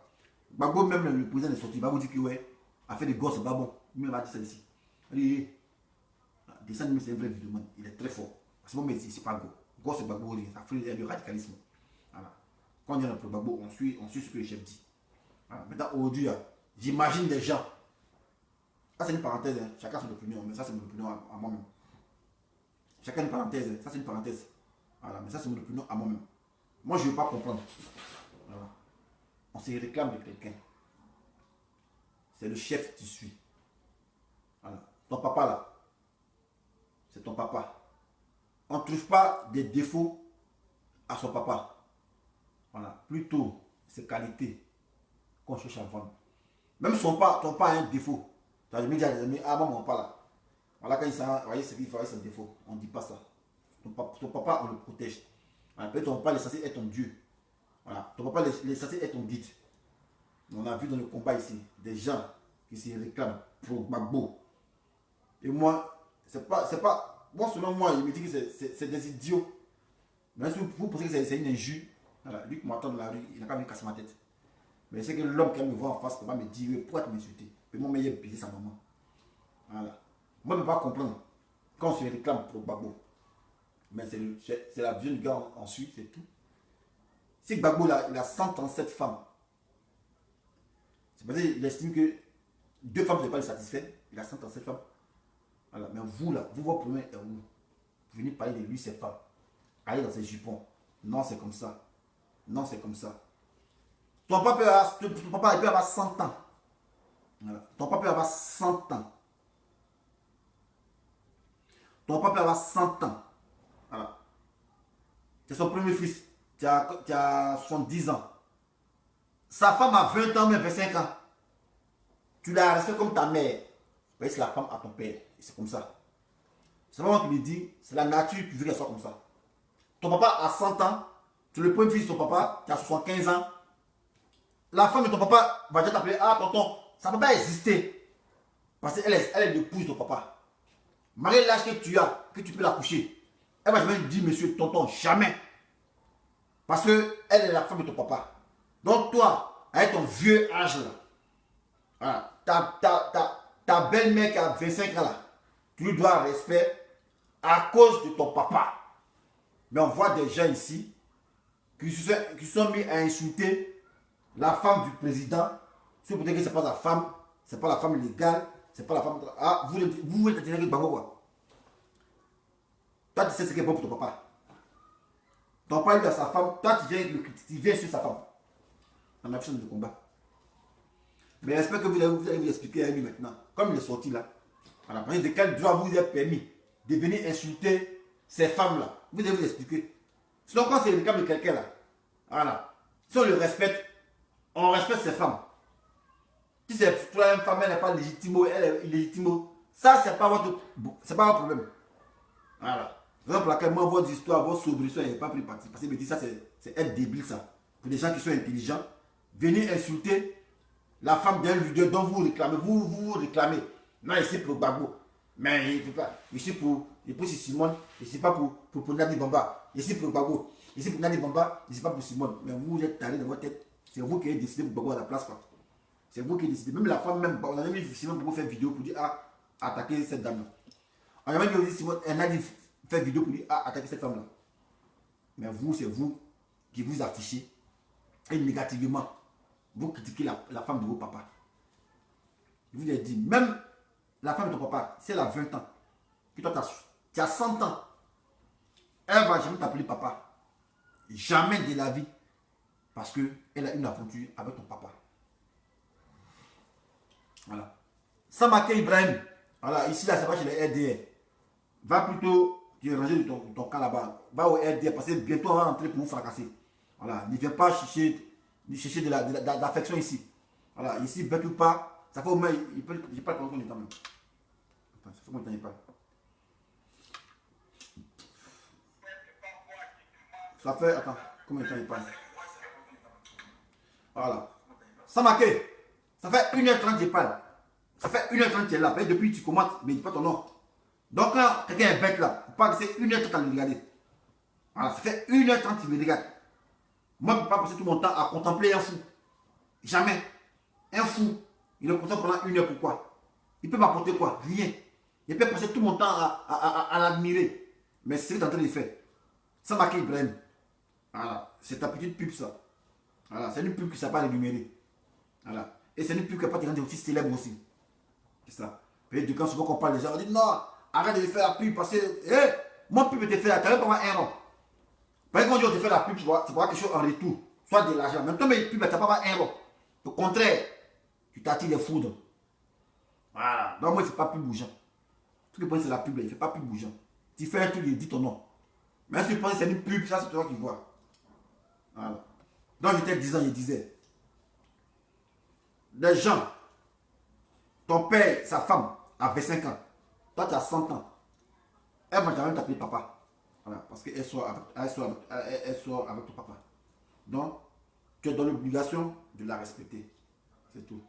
Gbagbo, même le président est sorti. Il va vous dire que, ouais, a fait des gosses, c'est pas bon. Il m'a dit ça ici. Il dit, dessin animé, c'est un vrai vidéo, il est très fort. C'est bon, mais c'est pas Go. Go, c'est Gbagbo, ça fait le radicalisme. Voilà. Quand on dit notre Gbagbo, on suit ce que le chef dit. Voilà. Maintenant, aujourd'hui, j'imagine des gens. Ça, c'est une parenthèse, hein. Chacun son opinion, mais ça, c'est mon opinion à moi-même. Chacun une parenthèse, ça, c'est une parenthèse. Voilà, mais ça, c'est mon opinion à moi-même. Moi, je ne veux pas comprendre. Voilà. On se réclame de quelqu'un. C'est le chef qui suit. Voilà. Ton papa, là, c'est ton papa. On ne trouve pas des défauts à son papa. Voilà. Plutôt ses qualités qu'on cherche à vendre. Même son papa, ton papa a un défaut. Tu as jamais dit à des amis, ah bon, mon papa là. Voilà, quand il s'en voyez ce qu'il fait, c'est un défaut. On ne dit pas ça. Ton papa, on le protège. Voilà. Peut-être ton papa, il est censé être ton Dieu. Voilà. Ton papa, il est censé être ton guide. On a vu dans le combat ici des gens qui se réclament pour Gbagbo. Et moi, c'est pas. Moi, selon moi, il me dit que c'est des idiots. Mais si vous pensez que c'est une injure, voilà, lui qui m'attend dans la rue, il n'a pas vu casser ma tête. Mais c'est que l'homme qui me voit en face, il va me dire, pourquoi tu m'insultes? Et moi, il a baiser sa maman. Voilà. Moi, je ne peux pas comprendre quand on se réclame pour Gbagbo. Mais c'est la vieux gars ensuite, c'est tout. Si Gbagbo, il a 137 femmes, c'est parce qu'il estime que 2 femmes ne sont pas le satisfaire, il a 137 femmes. Voilà. Mais vous, là, vous, votre problème est où? Vous venez parler de lui, ses femmes. Allez dans ses jupons. Non, c'est comme ça. Non, c'est comme ça. Ton papa peut avoir 100 ans. Voilà. Ton papa peut avoir 100 ans. Ton papa peut avoir 100 ans. Voilà. C'est son premier fils. Tu as 70 ans. Sa femme a 20 ans, mais 25 ans. Tu la respectes comme ta mère. C'est la femme à ton père. C'est comme ça. C'est pas moi qui me dis, c'est la nature qui veut qu'elle soit comme ça. Ton papa a 100 ans. Tu es le premier fils de ton papa, qui a 75 ans. La femme de ton papa va déjà t'appeler, ah tonton, ça ne peut pas exister. Parce qu'elle est l'épouse de ton papa. Malgré l'âge que tu as, que tu peux la coucher, elle va jamais dire monsieur tonton, jamais. Parce qu'elle est la femme de ton papa. Donc toi, avec ton vieux âge là, voilà, ta belle-mère qui a 25 ans là, tu lui dois respect à cause de ton papa. Mais on voit des gens ici qui sont mis à insulter la femme du président. Si vous dites que ce n'est pas la femme, ce n'est pas la femme légale, c'est pas la femme. Ah, vous voulez t'attirer avec Gbagbo quoi? Toi tu sais ce qui est bon pour ton papa. Ton papa lui a sa femme, toi tu viens sur sa femme. On a fait de combat. Mais j'espère que vous allez vous expliquer à lui maintenant. Comme il est sorti là, à la partir de quel droit vous avez permis de venir insulter ces femmes-là. Vous allez vous expliquer. Sinon, quand c'est le cas de quelqu'un là, voilà. Si on le respecte, on respecte ces femmes. Si c'est toi une femme, elle n'est pas légitime, elle est illégitime, ça c'est pas votre problème. Voilà. Raison pour laquelle moi, votre histoire, votre sobriété, elle n'est pas pris parti. Parce que me dit ça, c'est être débile, ça. Pour des gens qui sont intelligents, venir insulter la femme d'un leader dont vous réclamez. Vous réclamez. Non, ici pour Gbagbo. Mais il ne peut pas. Ici pour Simone. Ici pas pour Nadi Bamba. Ici pour Gbagbo. Ici pour Nadi Bamba. Ici pas pour Simone. Mais vous êtes allé dans votre tête. C'est vous qui avez décidé pour Gbagbo à la place. Quoi. C'est vous qui avez décidé. Même la femme, même, on a même vu Simone pour faire vidéo pour dire attaquer cette dame-là. On a même vu Simone, elle a dit faire vidéo pour dire attaquer cette femme-là. Mais vous, c'est vous qui vous affichez. Et négativement, vous critiquez la femme de vos papas. Je vous ai dit, même la femme de ton papa, si elle a 20 ans, que toi tu as 100 ans, elle ne va jamais t'appeler papa. Jamais de la vie. Parce qu'elle a une aventure avec ton papa. Voilà. Samake Ibrahim, voilà, ici là, c'est pas chez les RDR. Va plutôt te ranger de ton camp là-bas. Va au RDR parce que bientôt on va rentrer pour vous fracasser. Voilà, ne viens pas chercher de l'affection ici. Voilà, ici, bête ou pas, ça fait au moins, j'ai pas le temps de temps même. Attends, ça fait combien de temps il parle? Ça fait, attends, combien de temps il parle? Voilà. Samake, ça fait 1h30 il parle. Ça fait 1h30 tu es là. Depuis tu commences, mais dis pas ton nom. Donc là, quelqu'un est bête là. Faut pas que c'est 1h30 à me regarder. Voilà, ça fait 1h30 tu me regardes. Moi, je ne peux pas passer tout mon temps à contempler un fou. Jamais. Un fou, il est content pendant 1 heure. Pourquoi? Il peut m'apporter quoi? Rien. Il peut passer tout mon temps à l'admirer. Mais c'est ce que tu es en train de faire. Ça marque Ibrahim. Voilà. C'est ta petite pub, ça. Voilà. C'est une pub qui ne s'est pas rémunérée. Voilà. Et c'est une pub qui n'a pas été rendue aussi célèbre aussi. C'est ça. Et quand souvent qu'on parle des gens, on dit non, arrête de faire la pub parce que, mon pub te fait là, tu n'as pas un an. Par exemple, quand je te fais la pub, c'est pour avoir quelque chose en retour. Soit de l'argent. Même toi, mes pubs, tu n'as pas un euro. Au contraire, tu t'attires les foudres. Voilà. Donc, moi, il ne fait pas plus bougeant. Tout le point, c'est la pub, il ne fait pas plus bougeant. Tu fais un truc, il dit ton nom. Mais si tu penses que c'est une pub, ça, c'est toi qui vois. Voilà. Donc, j'étais 10 ans, je disais. Les gens, ton père, sa femme, a 25 ans. Toi, tu as 100 ans. Elle va jamais t'appeler papa. Voilà, parce qu'elle sort avec ton papa. Donc, tu es dans l'obligation de la respecter. C'est tout.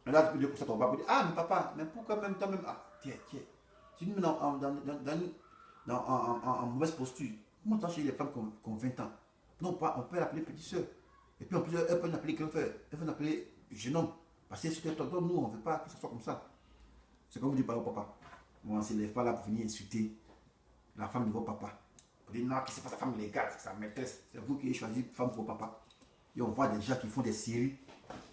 Et là, tu peux dire pour ça, ton papa peut dire, ah, mais papa, mais pourquoi même toi-même? Ah, tiens. Tu nous mets en mauvaise posture. Comment t'as chez les femmes qui ont 20 ans? Non, pas, on peut l'appeler petite soeur. Et puis, en plus, elle peut l'appeler grand frère. Elle peut l'appeler jeune homme. Parce que c'est tonton, nous, on ne veut pas que ça soit comme ça. C'est comme vous dites par au papa. On ne se lève pas là pour venir insulter la femme de vos papas. Vous dites non, que c'est pas sa femme légale, c'est sa maîtresse. C'est vous qui avez choisi femme pour vos papas. Et on voit des gens qui font des séries,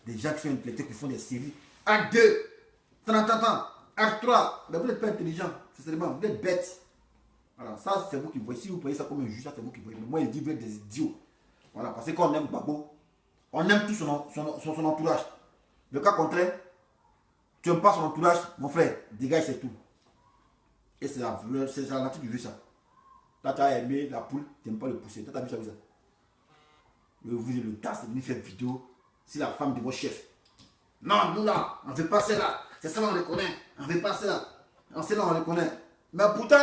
des gens qui sont intellectuels qui font des séries. Acte 2, 30 ans, acte 3. Mais vous n'êtes pas intelligent, sincèrement, vous êtes bête. Voilà, ça c'est vous qui voyez. Si vous voyez ça comme un juge, ça c'est vous qui voyez. Mais moi, je dis vous êtes des idiots. Voilà, parce que quand on aime Gbagbo, on aime tout son entourage. Le cas contraire, tu n'aimes pas son entourage, mon frère, dégage, c'est tout. Et c'est la nature du jeu, ça. Toi, tu as aimé la poule, tu n'aimes pas le pousser. Toi, tu as vu ça, vous êtes le tas, c'est venu faire vidéo. C'est la femme de votre chef. Non, nous là, on ne veut pas cela. C'est ça, on le connaît. On ne veut pas cela. On sait là, on le connaît. Mais pourtant,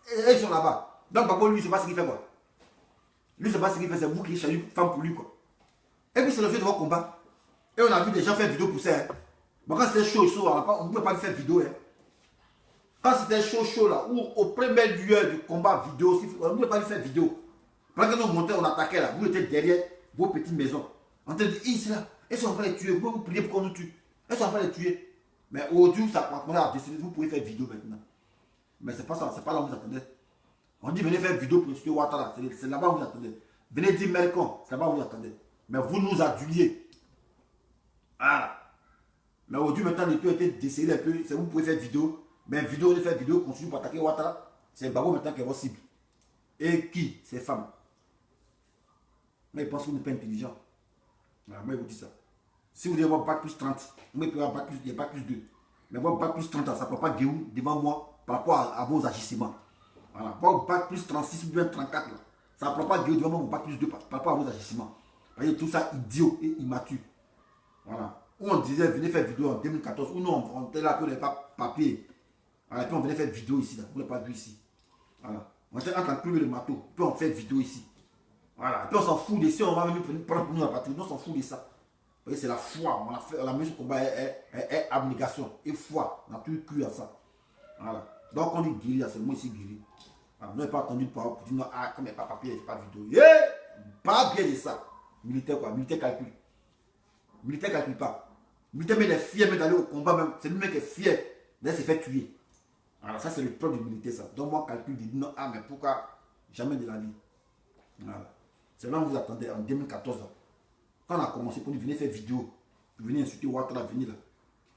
ils sont là-bas. Donc, Gbagbo, lui, il ne sait pas ce qu'il fait, quoi. Lui, il ne sait pas ce qu'il fait, c'est vous qui cherchez une femme pour lui, quoi. Et puis, c'est le jeu de vos combats. Et on a vu des gens faire vidéo pour ça. Hein. Bon, quand c'était chaud, on ne pouvait pas faire vidéo. Hein. Quand c'était chaud là, ou au premier lieu du combat vidéo, on ne pouvait pas faire vidéo. Pendant que nous montions, on attaquait là, vous étiez derrière vos petites maisons. On te dit, c'est là, elles sont en train de les tuer, vous pouvez vous prier pour qu'on nous tue. Elles sont en train de les tuer. Mais aujourd'hui, ça a décidé, vous pouvez faire vidéo maintenant. Mais c'est pas ça, c'est pas là où vous attendez. On dit, venez faire vidéo pour M. Ouattara, c'est là-bas où vous attendez. Venez dire Mercon, c'est là-bas où vous attendez. Mais vous nous aduliez. Ah. Mais aujourd'hui, maintenant, les taux étaient décédés un peu, c'est vous pouvez faire vidéo. Mais vidéo, faire vidéo, continue pour attaquer Ouattara. C'est Gbagbo maintenant qui est votre cible. Et qui? Ces femmes. Mais ils pensent que vous n'êtes pas intelligent. Voilà, moi, je vous dis ça. Si vous voulez avoir bac plus 30, moi, il peut y avoir bac plus 2. Mais avoir bac plus 30, ça ne prend pas Guéhou devant moi par rapport à vos agissements. Voilà. Avoir bac plus 36 ou bien 34, là, ça ne prend pas Guéhou devant moi, bac plus 2 par rapport à vos agissements. Vous voyez, tout ça idiot et immature. Voilà. Où on disait, venez faire vidéo en 2014, ou non, on était là, on n'avait pas papier. Voilà, et puis on venait faire vidéo ici, là. Vous n'avez pas vu ici. Voilà. On est en train de clouer le marteau. Puis on fait vidéo ici. Voilà. Puis on s'en fout de ça. On va venir prendre pour nous la patrie. Nous, on s'en fout de ça. Vous voyez, c'est la foi. On a fait, la mise au combat est abnégation. Et foi. On a tout cru à ça. Voilà. Donc on dit guérir, c'est le mot ici guérir. Voilà. Nous n'avons pas attendu de parole pour dire non, ah, comme il n'y a pas papier, il n'y a pas vidéo. Yeah! Pas bien de ça. Militaire quoi. Militaire calcule. Militaire calcule pas. Militaire mais il est fier même d'aller au combat même. C'est lui-même qui est fier d'aller se faire tuer. Voilà, ça c'est le problème du militaire ça. Donc moi calcule, dit non, ah mais pourquoi jamais de la vie. Voilà. C'est là où vous attendez en 2014. Là. Quand on a commencé pour nous venir faire vidéo, venir insulter Ouattara, venir là.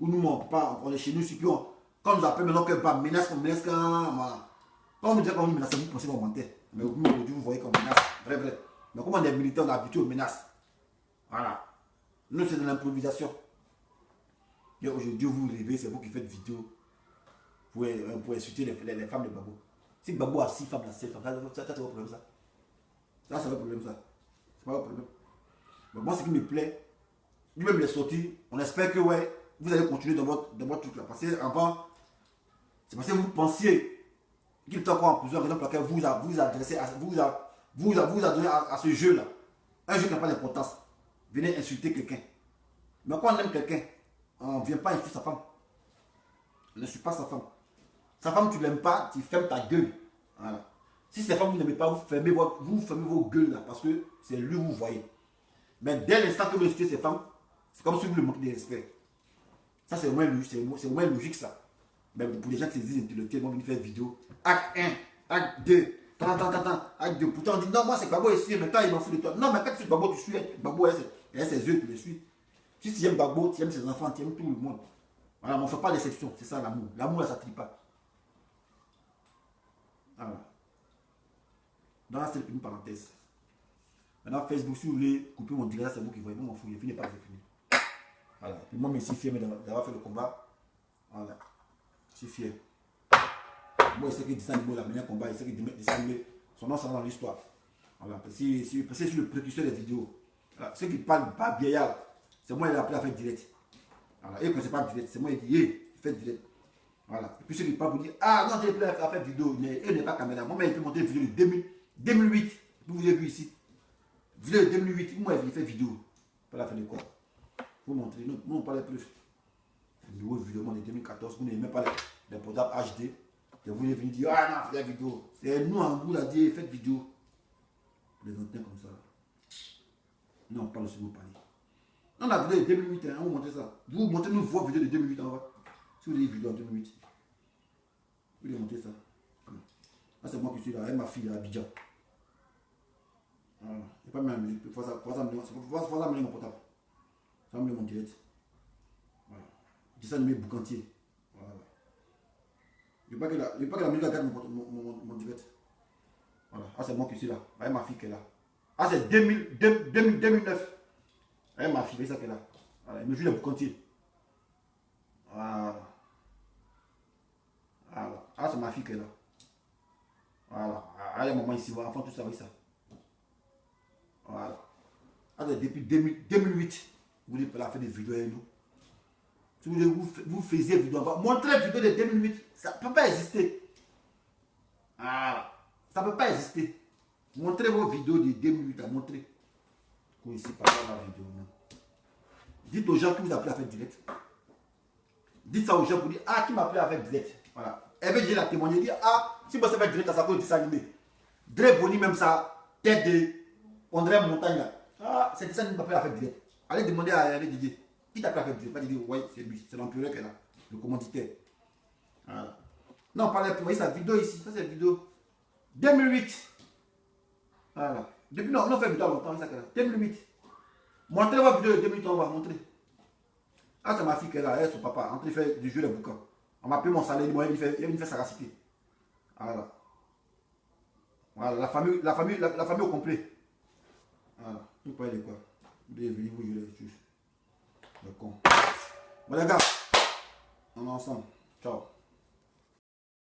Ou nous on peut pas, on est chez nous, si puis on, quand on nous appelle maintenant que bah, menace, voilà. Quand on nous dit qu'on nous menace, vous pensez qu'on mentait. Mais aujourd'hui vous voyez qu'on menace, vrai. Mais comme on est militaire, on est habitué aux menaces. Voilà. Nous c'est de l'improvisation. Et aujourd'hui vous vous réveillez, c'est vous qui faites vidéo pour insulter les femmes de Babo. Si Babo a 6 femmes, là, 7 femmes, ça c'est votre problème ça. Ça c'est votre problème ça. C'est pas votre problème. Mais moi ce qui me plaît, lui-même les sorties, on espère que ouais, vous allez continuer dans votre truc là. Parce que avant, c'est parce que vous pensiez qu'il était encore en prison, raison pour laquelle vous adressez, vous donné à ce jeu là. Un jeu qui n'a pas d'importance. Venez insulter quelqu'un. Mais quand on aime quelqu'un, on ne vient pas insulter sa femme. On n'insulte pas sa femme. Sa femme, tu ne l'aimes pas, tu fermes ta gueule. Voilà. Si sa femme, vous n'aimez pas, vous fermez vos gueules là, parce que c'est lui que vous voyez. Mais dès l'instant que vous insultez ses femmes, c'est comme si vous le manquez de respect. Ça, c'est au moins logique, ça. Mais pour les gens qui se disent intellectuels, ils vont venir faire vidéo. Acte 1, acte 2, acte 2. Pourtant, on dit non, moi c'est Babo ici, maintenant il m'en fout de toi. Non, mais quand tu suis Babo, tu suis Babo, il a ses yeux, tu les suis. Si tu aimes Babo, tu aimes ses enfants, tu aimes tout le monde. Voilà, mais on ne fait pas d'exception, c'est ça l'amour. L'amour, ça ne trie pas. Voilà. Donc là, c'est une parenthèse. Maintenant, Facebook, si vous voulez couper mon direct, c'est vous qui voyez. Moi, m'en fous, il finit pas, c'est fini. Voilà. Et moi, je suis fier d'avoir fait le combat. Voilà. Je suis fier. Moi, il sait que dessin animé, la meilleure combat, il sait que dessin animé, son nom, ça va dans l'histoire. Voilà. Parce que je suis le précurseur des vidéos. Voilà. Ceux qui parlent pas bien, c'est moi qui ai appelé à faire direct. Voilà. Et quand c'est pas direct, c'est moi qui dis, hey, fais direct. Voilà. Et puis ceux qui parlent pour dire, ah non, j'ai appelé à faire vidéo, mais il n'est pas caméra. Moi, il peut monter une vidéo de 2008. Vous l'avez vu ici. Vidéo de 2008, moi, il fait vidéo. Pas la fin de quoi. Vous montrer, nous on parle plus. Une nouvelle vidéo de 2014, vous n'aimez même pas les portables HD. Et vous venez dire, ah non, faites la vidéo. C'est nous, en vous l'a dit, faites vidéo. Les antennes comme ça. Nous, on parle sur vous parler. On a vidéo de 2008, hein, on vous montre ça. Vous montrez nous vos vidéos de 2008 en bas. Si vous avez des vidéos en 2008. Vous voulez montrer ça. Là, c'est moi qui suis là, avec ma fille à Abidjan. Voilà. Il n'y a pas même la musique. Il faut ça mener mon portable. Ça me met mon direct. Voilà. Je dis ça de mes boucantiers. Voilà. Je ne veux pas que la musique regarde mon direct. Voilà. Ah, c'est moi qui suis là. Avec ma fille qui est là. Ah, c'est 2009. Avec ma fille, c'est ça qui est là. Voilà. Il me joue les boucantiers. Voilà. Voilà. Ah, c'est ma fille qui est là. Voilà. Ah, il y a un moment ici. Enfin, tout ça, oui, ça. Voilà. Ah, depuis 2008. Vous voulez faire des vidéos avec nous. Si vous voulez, vous faisiez vidéo. Montrez les vidéos de 2008. Ça ne peut pas exister. Voilà. Ça ne peut pas exister. Montrez vos vidéos de 2008 à montrer. Ici, par la vidéo. Dites aux gens qui vous appelez à faire direct. Dites ça aux gens pour dire, ah, qui m'a appelé à faire direct. Voilà. Elle veut dire la témoigner, dire, ah, si vous savez faire direct, ça cause de dessin animé. Dre Boni, même ça, tête de André Montagne. Ah, c'est ça qui m'a appelé à faire direct. Allez demander à Didier. Qui t'a fait direct? Pas Didier, oui, c'est lui. C'est l'empereur qui est là. Le commanditaire. Voilà. Non, parlez pour voyez sa vidéo ici. Ça, c'est la vidéo 2008. Voilà. Depuis, non, on a fait vidéo longtemps. Ça, 2008. Montrez votre vidéo de 2008, on va montrer. Ah, c'est ma fille qui est là. Elle, son papa. Entre, il fait du jeu de boucan. On m'a payé mon salaire. Il vient faire sa racité. Voilà. Voilà. La famille au complet. Voilà. Vous parlez de quoi? Vous devez venir vous jouer les juges. Le con. Bon les gars, on est ensemble. Ciao.